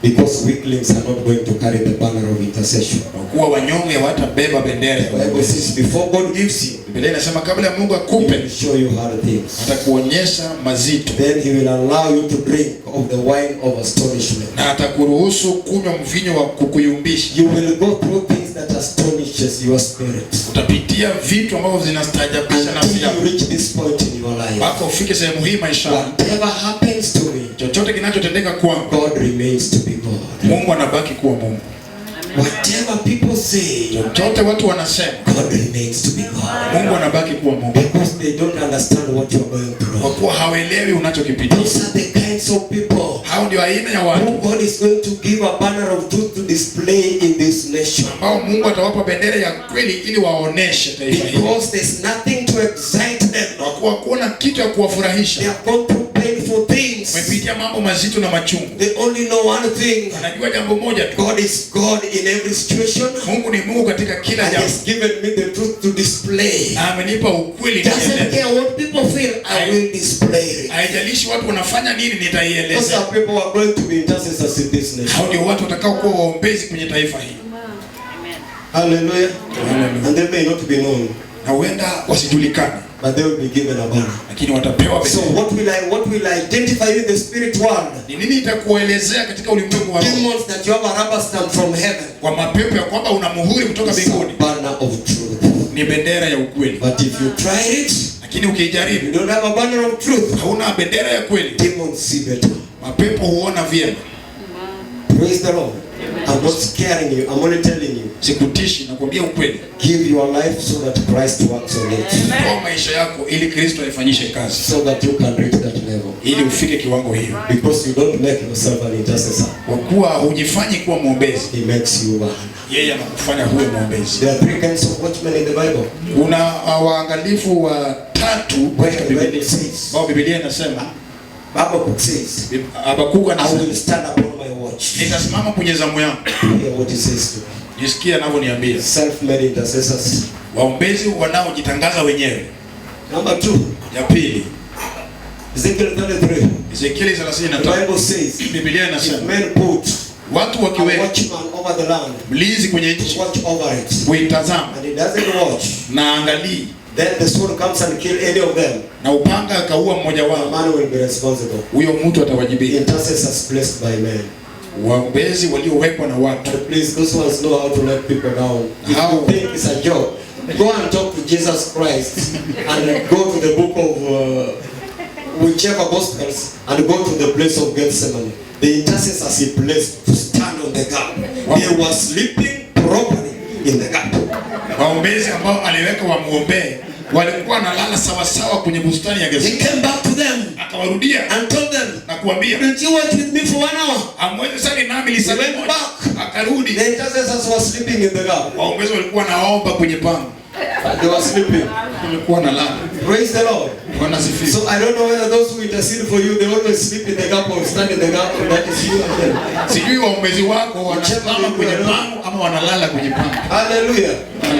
Because weaklings are not going to carry the banner of intercession. Kwa kuwa wanyonge hawatabeba bendera ya The Bible uombezi. says before God gives you, Biblia inasema kabla ya Mungu He akupe, will show you hard things. atakuonyesha mazito Then He will allow you to drink of the wine of astonishment. na atakuruhusu kunywa mvinyo wa kukuyumbisha. You will go through things that astonishes your spirit. Utapitia vitu ambavyo zinastaajabisha nafsi Until you yako reach this point in your life. mpaka ufike sehemu hii maishani. Whatever happens to me, Chochote kinachotendeka kwangu, God remains to be God. Mungu anabaki kuwa Mungu. Whatever people say, Chochote watu wanasema, God remains to be God. Mungu anabaki kuwa Mungu. Because they don't understand what you're going Kwa through. kuwa hawaelewi unachokipitia. Those are the kinds of people Hao ndio aina ya who watu God is going to give a banner of truth to display in this nation. ambao Mungu atawapa bendera ya kweli ili waoneshe taifa hili. Because there's nothing to excite them. Kwa kuwa kuna kitu ya kuwafurahisha. They have gone through painful things. Wamepitia mambo mazito na machungu. They only know one thing. Anajua jambo moja tu. God is God in every situation. Mungu ni Mungu katika kila And jambo. He's given me the truth to display. Na amenipa ukweli Doesn't nieleze. care what people feel, I will display it. Haijalishi watu wanafanya nini, Those nitaieleza. are people who are going to be intercessors in this nation. Hao ndio watu watakao kuwa waombezi kwenye taifa hili. Hallelujah. And they may not be known, Na huenda wasijulikane, but they will be given a banner. lakini watapewa So bendera. what will identify you in the spirit world? Ni nini itakuelezea katika ulimwengu wa roho? Demons that you have a rubber stamp from heaven. Kwa mapepo ya kwamba una muhuri kutoka It's a mbinguni. banner of truth. Ni bendera ya ukweli. But if you try it, Lakini you ukijaribu, don't have a banner of truth. hauna bendera ya kweli, Demons see better. mapepo huona vyema. Praise the Lord. I'm not scaring you. I'm only telling you. Sikutishi, nakwambia ukweli. Give your life so that Christ works on it. Toa maisha yako ili Kristo aifanyishe kazi, So that you can reach that level. ili ufike kiwango hiyo. Because you don't make yourself an intercessor. Kwa kuwa hujifanyi kuwa mwombezi, He makes you one. yeye anakufanya huwe mwombezi. There are three kinds of watchmen in the Bible. Kuna waangalifu watatu katika Biblia. Kwa Biblia inasema, Habakkuk says, Habakuku I anasema will stand upon my watch. nitasimama kwenye zamu yangu. Hear what he says to me. Nisikie anavyoniambia. Self-made intercessors. Waombezi wanaojitangaza wenyewe. Number 2. Ya pili, Ezekiel 33. Ezekieli The 33. Bible says, Biblia if inasema men put watu a wakiweka watchman over the land, mlinzi kwenye nchi watch over it, kuitazama and he doesn't watch, na angalii, then the sword comes and kill any of them, na upanga akaua mmoja the wao, man will be responsible. huyo mtu atawajibika. Intercessors blessed by men. Waombezi waliowekwa na watu. But please, those ones know how to let people down. If How? you think it's a joke, go and talk to Jesus Christ and go to the book of whichever Gospels and go to the place of Gethsemane. The intercessors he placed to stand on the gap. They were sleeping properly in the gap. Waombezi ambao aliweka wamuombee walikuwa nalala sawa sawa kwenye bustani ya He Gethsemane. came back to them Akawarudia and told them, na kuambia, "Didn't you watch with me for 1 hour?" amweze sali nami He lisali went moja. back. Akarudi. The intercessors were sleeping in the gap. Waombezi walikuwa naomba kwenye pango. They were sleeping. Walikuwa nalala. Praise the Lord. Wanasifiwa. So I don't know whether those who intercede for you, they always sleep in the gap or stand in the gap, or that is you and them. Sijui waombezi wako wanasimama kwenye pango ama wanalala kwenye pango. Hallelujah.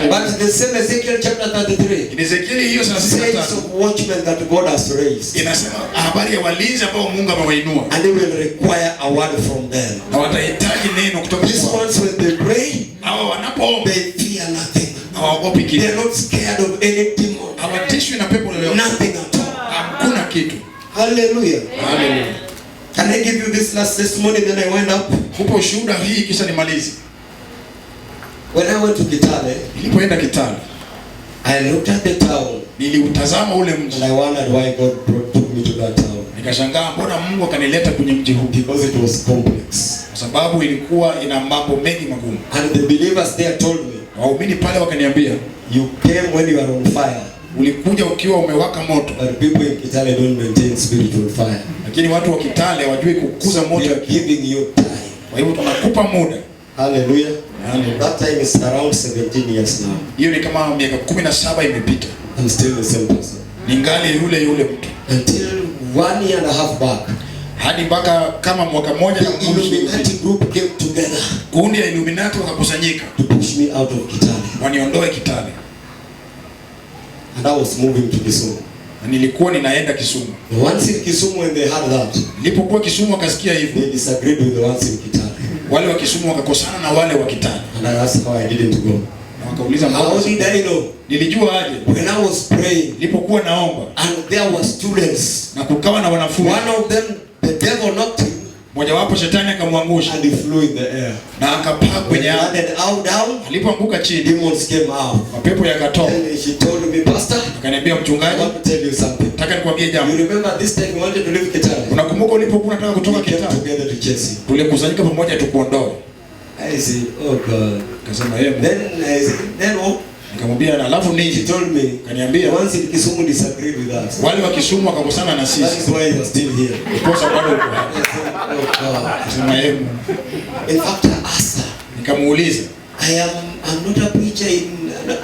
But the same Ezekiel chapter 33 Ezekieli hiyo says 33 of watchmen that God has raised, inasema habari ya walinzi ambao Mungu amewainua and they will require a word from them. na watahitaji neno kutoka These kwao. ones, when they pray, Hawa wanapoomba they fear nothing. hawaogopi They kitu. are not scared of any demon. Hawatishwi na pepo lolote. Nothing at all. Hakuna kitu. Hallelujah. Haleluya. Can I give you this last testimony? Then I went up. Kupa ushuhuda hii kisha nimalize. When I went to Kitale, Nilipoenda Kitale, I looked at the town niliutazama ule mji. and I wondered why God took me to that town. Nikashangaa mbona Mungu akanileta kwenye mji huu, Because it was complex. kwa sababu ilikuwa ina mambo mengi magumu. And the believers there told me, Waumini pale wakaniambia, you came when you are on fire. ulikuja ukiwa umewaka moto, But people in Kitale don't maintain spiritual fire. lakini watu wa Kitale hawajui kukuza So moto. they are giving you time. Kwa hivyo tunakupa muda. Hallelujah. Hallelujah. That time is around 17 years now. Hiyo ni kama miaka 17 imepita. I'm still the same person. Ningali yule mtu. Until 1 year and a half back, Hadi mpaka kama mwaka mmoja na the nusu Illuminati group came together kundi ya Illuminati wakakusanyika to push me out of Kitale. waniondoe Kitale, And I was moving to Kisumu. na nilikuwa ninaenda Kisumu. The ones in Kisumu, when they heard that, Nilipokuwa Kisumu wakasikia hivyo, they disagreed with the ones in Kitale. wale wa Kisumu wakakosana na wale wa Kitale, And I asked how I didn't go. na wakauliza How mbona. did I know? Nilijua aje? When I was praying, Nilipokuwa naomba and there were students. na kukawa na wanafunzi, One of them, the devil knocked him, mmoja wapo shetani akamwangusha and he flew in the air. na akapaa When he kwenye anga. landed out down, Alipoanguka chini, demons came out. mapepo yakatoka. And she told me, Pastor, Akaniambia, I mchungaji, want to tell you something. nataka nikwambie You jambo. remember this time you wanted to leave Kitale? Unakumbuka ulipokuwa unataka kutoka We came Kitale? together to chase you. Tulikusanyika pamoja tukuondoe. I said, oh God. Akasema yeye. Then I said, then what? Nikamwambia, na alafu She nini? told me, Kaniambia, the ones in Kisumu disagreed with us. wale wa Kisumu wakakosana na That sisi. is why you are still here. Ndiposa bado uko hapa. I said, oh God. Akasema yeye. In fact, I asked her, Nikamuuliza, I'm not a preacher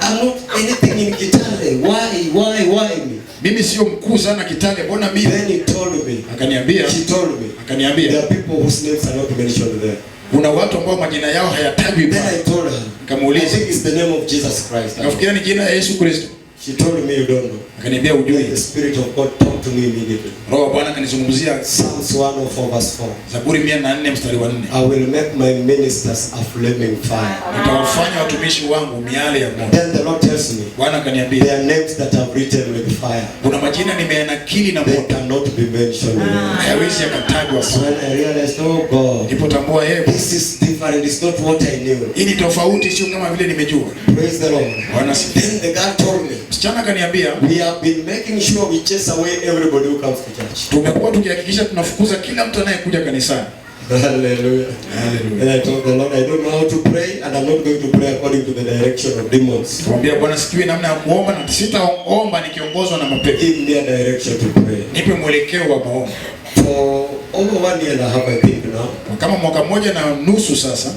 I'm not anything in Kitale. Why me? mimi sio mkuu sana Kitale, mbona mimi? Then he told me, Akaniambia, she told me, there akaniambia are people whose names are not mentioned there. kuna watu ambao majina yao hayatajwi Then pale. I told her, I Nikamuuliza, think it's the name of Jesus Christ. nafikiria ni jina la Yesu Kristo. She told me, you don't know. Akaniambia Then ujui. the Spirit of God talked to me immediately. Roho wa Bwana akanizungumzia Psalms 104 verse 4. Zaburi 104 mstari wa 4. I will make my ministers a flaming fire. Nitawafanya watumishi wangu miale ya moto. Then the Lord tells me, Bwana akaniambia, there are names that I've written with fire. kuna majina nimeyanakili na They moto, cannot be mentioned. hayawezi yakatajwa. So when I realized, oh God, Nilipotambua yeye, this is different. It's not what I knew. hii ni tofauti, sio kama vile nimejua. Praise the Lord. Bwana sifiwe. Then the girl told me, Msichana akaniambia, we have been making sure we chase away everybody who comes to church. tumekuwa tukihakikisha tunafukuza kila mtu anayekuja kanisani. Hallelujah. Hallelujah. And I told the Lord, I don't know how to pray, and I'm not going to pray according to the direction of demons. Kumwambia Bwana, sijui namna ya kuomba na sitaomba nikiongozwa na mapepo. Give me a direction to pray. Nipe mwelekeo wa maombi. For over 1 year and a half, I think now, Kama mwaka mmoja na nusu sasa,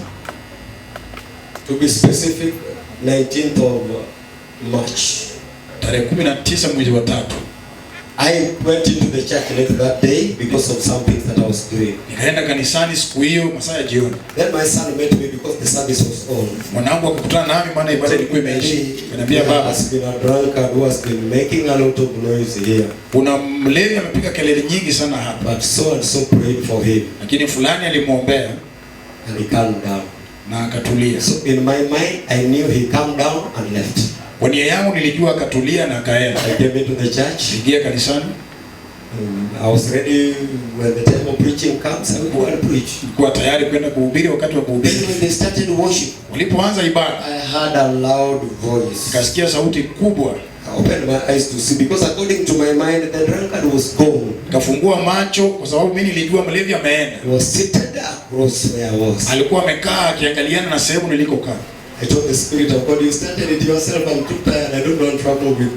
to be specific, 19th of March, tarehe 19 mwezi wa 3, I went into the church later that day because of some things that I was doing. Nikaenda kanisani siku hiyo masaa ya jioni. Then my son met me because the service was on. Mwanangu akakutana nami maana ibada ilikuwa imeisha. Akaniambia baba, has been a drunkard who has been making a lot of noise here. Kuna mlevi amepiga kelele nyingi sana hapa. But so and so prayed for him. Lakini fulani alimuombea and he calmed down. Na akatulia. So in my mind I knew he calmed down and left. Kwa nia yangu nilijua akatulia na akaenda. I came into the church. Ingia kanisani. I was ready when the time of preaching comes. I will go and preach. Nilikuwa tayari kwenda kuhubiri wakati wa kuhubiri. Then when they started worship, walipoanza ibada, I heard a loud voice. Nikasikia sauti kubwa. I opened my eyes to see because according to my mind the drunkard was gone. Nikafungua macho kwa sababu mimi nilijua mlevi ameenda. He was seated across where I was. Alikuwa amekaa akiangaliana na sehemu nilikokaa. I told the Spirit of God, you started it yourself. I'm too tired. I don't want trouble with you.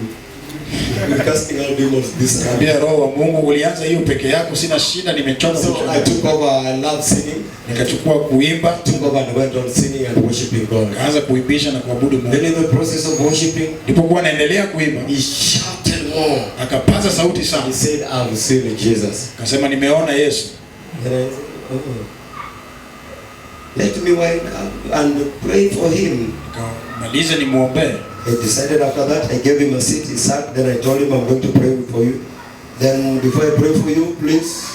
You're casting out demons this time. Ambia Roho wa Mungu, ulianza hiyo peke yako, sina shida, nimechoka. So I took over. I love singing. Nikachukua kuimba, Took over and went on singing and worshiping God. Kaanza kuimbisha na kuabudu Mungu. Then in the process of worshiping, nilipokuwa naendelea kuimba, he shouted more. Akapaza sauti sana. He said, I've seen Jesus. Akasema nimeona Yesu. Then I said, let me wind up and pray for him. Kamaliza nimuombe. I decided after that, I gave him a seat. He sat. Then I told him, I'm going to pray for you. Then before I pray for you, please,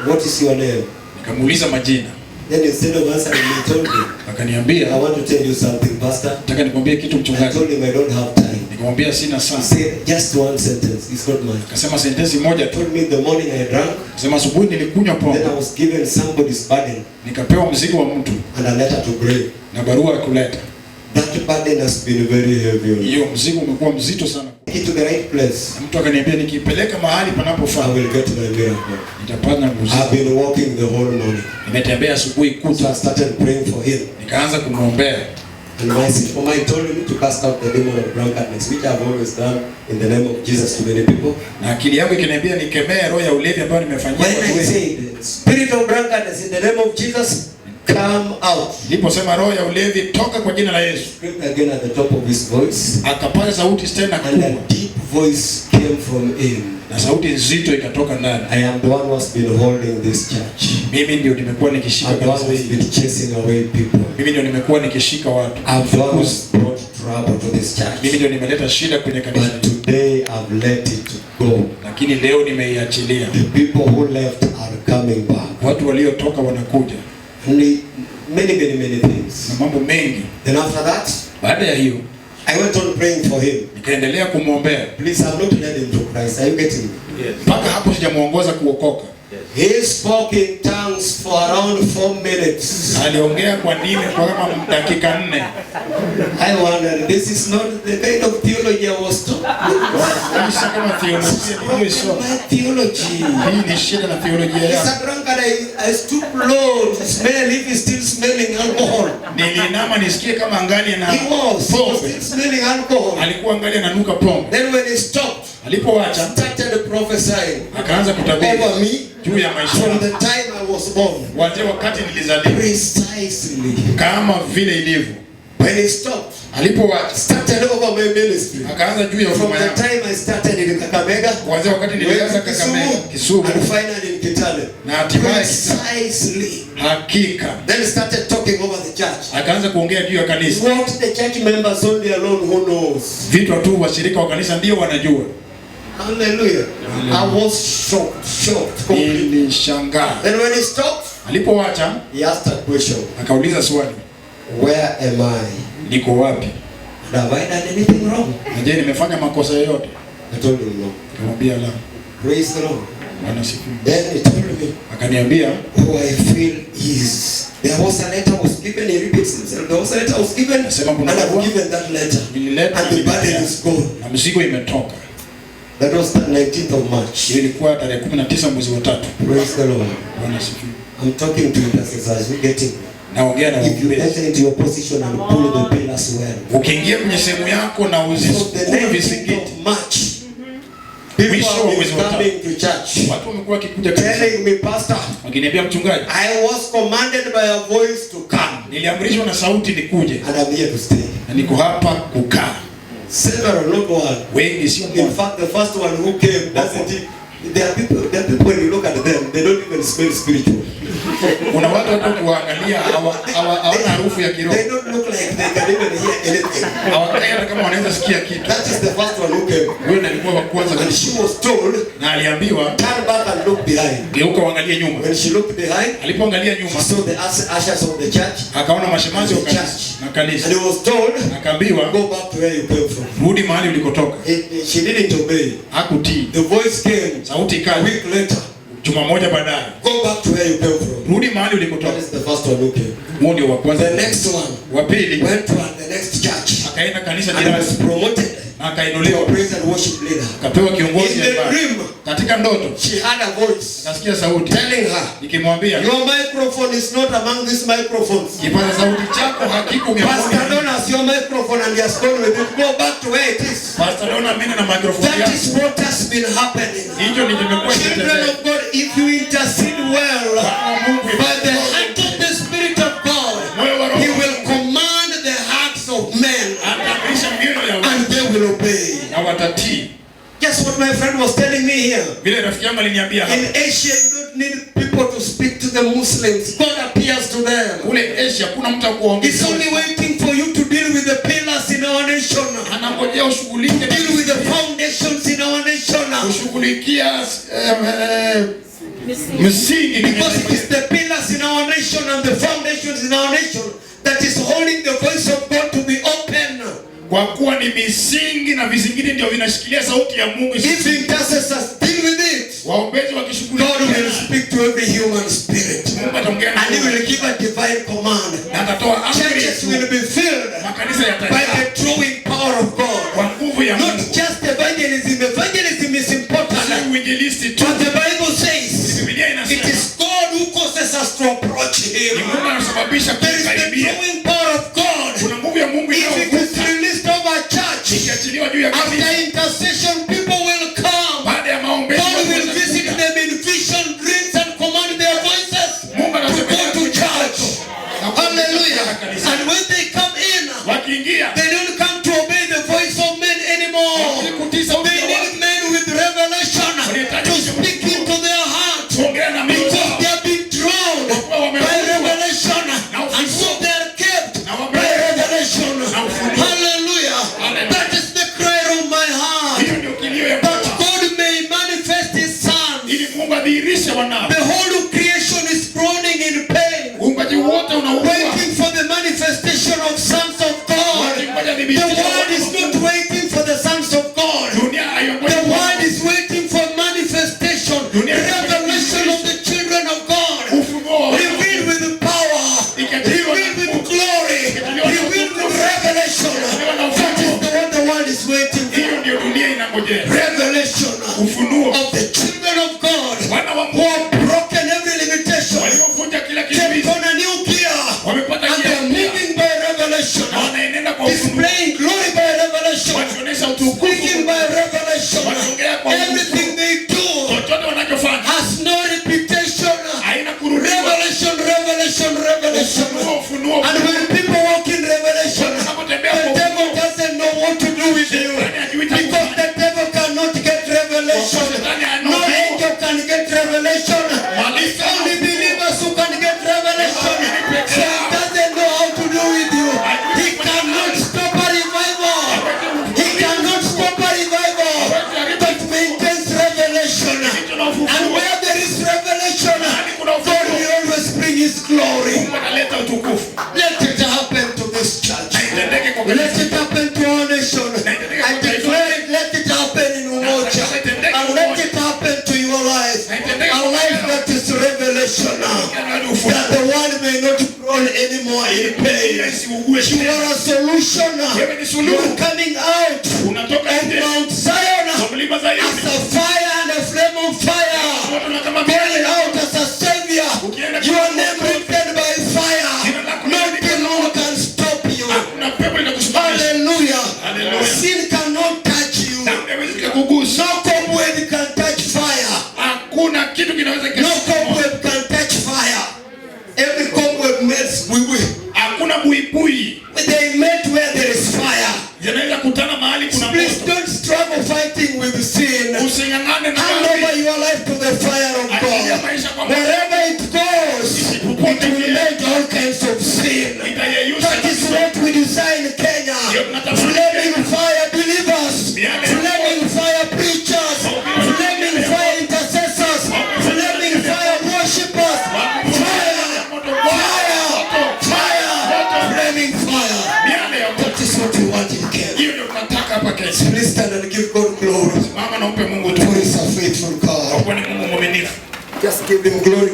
what is your name? Nikamuuliza majina. Then instead of answering me, he told me, akaniambia, I want to tell you something, Pastor. Nataka nikwambie kitu I mchungaji. told him I don't have time. Nikamwambia sina He saa. said just one sentence. It's not mine. Akasema sentensi moja He tu. told me in the morning I drank. Akasema asubuhi nilikunywa pombe. Then I was given somebody's burden Nikapewa mzigo wa mtu and a letter to bring. na barua ya kuleta. That burden has been very heavy on me. Hiyo mzigo umekuwa mzito sana. Take it to the right place. Na mtu akaniambia nikipeleka mahali I panapofaa will get my miracle. nitapata I've mzigo. been walking the whole morning. Nimetembea asubuhi So I kucha, started praying for him. nikaanza kumwombea. And my sister mind told me to cast out the demon of drunkardness, which I've always done in the name of Jesus to many people. Na akili yangu ikaniambia nikemee roho ya ulevi ambayo nimefanyia When watu I wengi. said, spirit of drunkardness in the name of Jesus, come out. Niliposema roho ya ulevi toka kwa jina la Yesu, Screamed again at the top of his voice. akapaza sauti tena And kubwa. a deep voice came from him. Na sauti nzito ikatoka ndani. I am the one who has been holding this church. Mimi ndio nimekuwa nikishika I'm the one kanisa who has hili. been chasing away people. Mimi ndio nimekuwa nikishika watu. I'm the one who has brought trouble to this Mimi church. ndio nimeleta shida kwenye kanisa But hili. today I've let it go. Lakini leo nimeiachilia. The people who left are coming back. Watu waliotoka wanakuja And many things. na mambo mengi. Then after that, Baada ya hiyo I went on praying for him. nikaendelea kumwombea. Please, I've not led him to Christ. Are you getting me? Mpaka hapo sijamuongoza kuokoka. He spoke in tongues for around 4 minutes. Aliongea kwa dini kwa kama dakika 4. I wonder, this is not the kind of theology I was taught. Sasa kama theolojia hiyo sio. My theology. Hii ni shida na theolojia He's yako. a drunkard. I stoop low to smell if he's still smelling alcohol. Nilinama nisikie kama angali na He was pombe. still smelling alcohol. Alikuwa angali ananuka pombe. Then when he stopped, Alipoacha started prophesying akaanza kutabiri over me juu ya maisha from yangu. the time I was born. Kuanzia wakati nilizaliwa Precisely. kama vile ilivyo. When he stopped, Alipoacha started over my ministry. akaanza juu ya From huduma the yangu. time I started in Kakamega, Kuanzia wakati nilianza went to Kakamega, Kisumu and finally in Kitale. na hatimaye Precisely. hakika Then started talking over the church. akaanza kuongea juu ya kanisa. What the church members only alone who knows. Vitu tu washirika wa kanisa ndio wanajua. Hallelujah. I was shocked. Completely. Nilishangaa. Then when he stopped, Alipoacha he asked a question. akauliza swali, Where am I? niko wapi? And have I done anything wrong? Na je, nimefanya makosa yoyote? I told him no. Nikamwambia la. Praise the Lord. Bwana sifiwe. Then he told me, Akaniambia who I feel is. There was a letter was given. He repeats himself. There was a letter was given, Nasema and kuna I've barua given that letter. nilileta And the burden is gone. na mzigo imetoka. That was the 19th of March. Ilikuwa tarehe 19 mwezi wa 3. Praise the Lord. Bwana sifiwe. I'm talking to intercessors. You getting? Naongea na If you waombezi. enter into your position and pull the pillars well. Ukiingia kwenye sehemu yako na So the uzisukume 19th vizingiti. of March, people Mwisho wa have mwezi been wa coming to church, Watu wamekuwa wakikuja kanisa. telling me, Pastor, Wakiniambia mchungaji, I was commanded by a voice to come, niliamrishwa na sauti nikuje and I'm here to stay. na niko hapa kukaa. Several, not one. wengi sio In mmoja. fact, the first one who came doesn't. There are people when you look at them, they don't even smell spiritual. Kuna watu hata kuangalia hawana harufu ya kiroho. They don't look like they can even hear anything. Hawakai hata kama wanaweza sikia kitu. That is the first one who came. Huyo ndiye alikuwa wa kwanza And she was told, na aliambiwa turn back and look behind. geuka uangalie nyuma. When she looked behind, Alipoangalia she nyuma saw the ushers of the church. akaona mashemazi wa kanisa na kanisa. And he was told, Akaambiwa go back to where you came from. rudi mahali ulikotoka. She didn't obey. Hakutii. The voice came Sauti a ikaja week later. juma moja baadaye. Go back to where you came from. Rudi mahali That ulikotoka. is the first one who came. Huo ndio wa kwanza. The next one Wa pili went to the next church akaenda kanisa and jirani was promoted na to akainuliwa. a praise and worship leader. Akapewa kiongozi In the ambaye dream, katika ndoto she had a voice akasikia sauti telling her, ikimwambia your microphone is not among these microphones. kipaza sauti chako hakiko Pastor miongoni. Don has your microphone and he has gone with it. Go back to where it is. Pastor Dona mimi na microphone That yako. is what has been happening. Hicho ndicho kimekuwa Children kikitendeka. of God, if you intercede well Kama Mungu by the hand of the Spirit of God, moyo wa He roho will command the hearts of men ataamrisha mioyo ya watu and they will obey. na watatii. Guess what my friend was telling me here? Vile rafiki yangu aliniambia hapa. In Asia, you don't need people to speak to the Muslims. God appears to them. Kule Asia kuna mtu He's akuongea. only waiting for you to deal with the pillars in our nation. Anangojea ushughulike na Deal with the foundations in our nation. kushughulikia msingi Because it is the pillars in our nation and the foundations in our nation that is holding the voice of God to be open. kwa kuwa ni misingi na vizingiti ndio vinashikilia sauti ya Mungu. If intercessors deal with it, Waombezi God will wakishughulikia speak to every human spirit. Mungu ataongea na And He wewe. will give a divine command. Na atatoa amri. Churches will be filled Makanisa by yatajaa the drawing power of God. kwa nguvu ya Not Mungu. just evangelism. Evangelism is important. Si uinjilisti tu. But the Bible says Biblia it inasema is God who causes us to approach ni Him. Mungu anasababisha There is the kukaribia. drawing power of God. Kuna nguvu ya Mungu If it is inayovuta. released over church, Ikiachiliwa juu ya after kanisa. intercession, people will come. Baada ya maombezi God will watu visit watakuja. them in vision, dreams, and command their voices Mungu to anasema go to church. Hallelujah. And when they come in, wakiingia they don't come to obey the voice of men anymore. kutii sauti They ya need watu. men with revelation to speak into their heart. Kuongea na mioyo Because yao. they have been drawn by revelation. And so they are kept by revelation. Hallelujah. That is the cry of my heart. Hiyo ndio kilio ya That Baba. God may manifest His Son. Ili Mungu adhihirishe wanao. The whole creation is groaning in pain, Uumbaji wote unaugua. waiting for the manifestation of sons of God. Wakingoja The thibitisho la world is not waiting for the sons of God. dunia haiongoji The kwa world is waiting for manifestation, revelation of the children of God, ufunuo. revealed with power, revealed with glory, revealed with revelation. That is the one the world is waiting for. Hiyo ndio dunia inangojea. Revelation Ufunuo. of the children of God Wana wa who Mungu have broken every limitation, waliovunja kila kept kizuizi. on a new gear, Wamepata and they njia are mpya. moving by revelation, Na wanaenenda kwa ufunuo. displaying glory by revelation, Wakionyesha utukufu. speaking by revelation. Wanaongea kwa Everything they do chochote wanachofanya. has no repetition. Haina kurudiwa. Revelation, revelation, revelation. Ufunuo, ufunuo. And when people walk in revelation, Wanapotembea the kwa devil doesn't know what to do with you. Because the devil cannot get revelation. No angel can get revelation. It's only believers who can get revelation. So he doesn't know how to do with you. He cannot stop a revival. He cannot stop a revival. But maintains revelation. And where there is revelation, God will always bring His glory. Mungu analeta utukufu. Let it happen to this church. Na itendeke kwa Let kanisa. it happen to our nation. I declare it, let it happen in Umoja. And let it happen to your life. A life that is revelation. That the world may not groan anymore in pain. You are a solution. You are coming out Unatoka of nje. Mount Zion Kwa mlima Zayuni. as a fire and a flame of fire. Watu na kama Going miale. out as a savior. Your name written by fire. No demon can stop you. Hakuna pepo litakusimamisha. Hallelujah. Hallelujah. Sin cannot touch you. Na haiwezi kukugusa. No cobweb can touch fire. Hakuna kitu kinaweza No kikasimama. cobweb can touch fire. Every cobweb melts. Hakuna buibui. They met where there is fire. Zinaweza kutana mahali Mungu mwaminifu. Just give him glory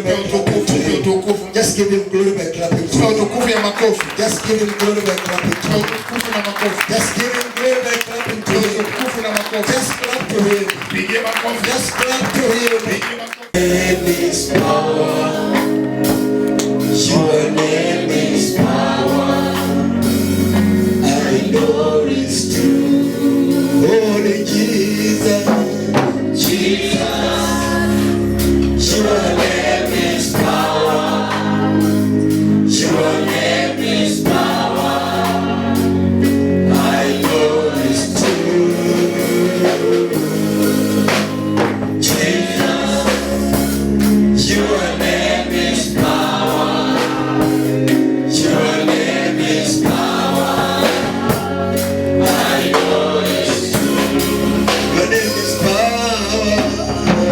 by Utukufu, clapping. utukufu. Just give him glory by clapping. Tupe utukufu ya makofi. Just give him glory by clapping. Utukufu na makofi. Just give him glory by clapping to him. Utukufu na makofi. Just clap to him. Pigie makofi. Just clap to him. Pigie makofi. Name is power. Your name is power. I know it's true. Holy Jesus. Jesus. Your name is power. Your name is power. I know it's true. Jesus. Your name is power. Your name is power. I know it's true. Your name is power.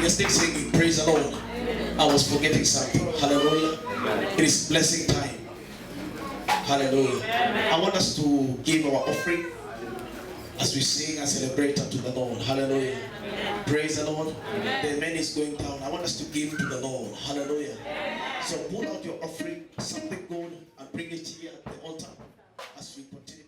You're still singing. Praise the Lord. I was forgetting something. Hallelujah. It is blessing time. Hallelujah. I want us to give our offering as we sing and celebrate unto the Lord. Hallelujah. Praise the Lord. The man is going down. I want us to give to the Lord. Hallelujah. So pull out your offering, something gold, and bring it here at the altar as we continue.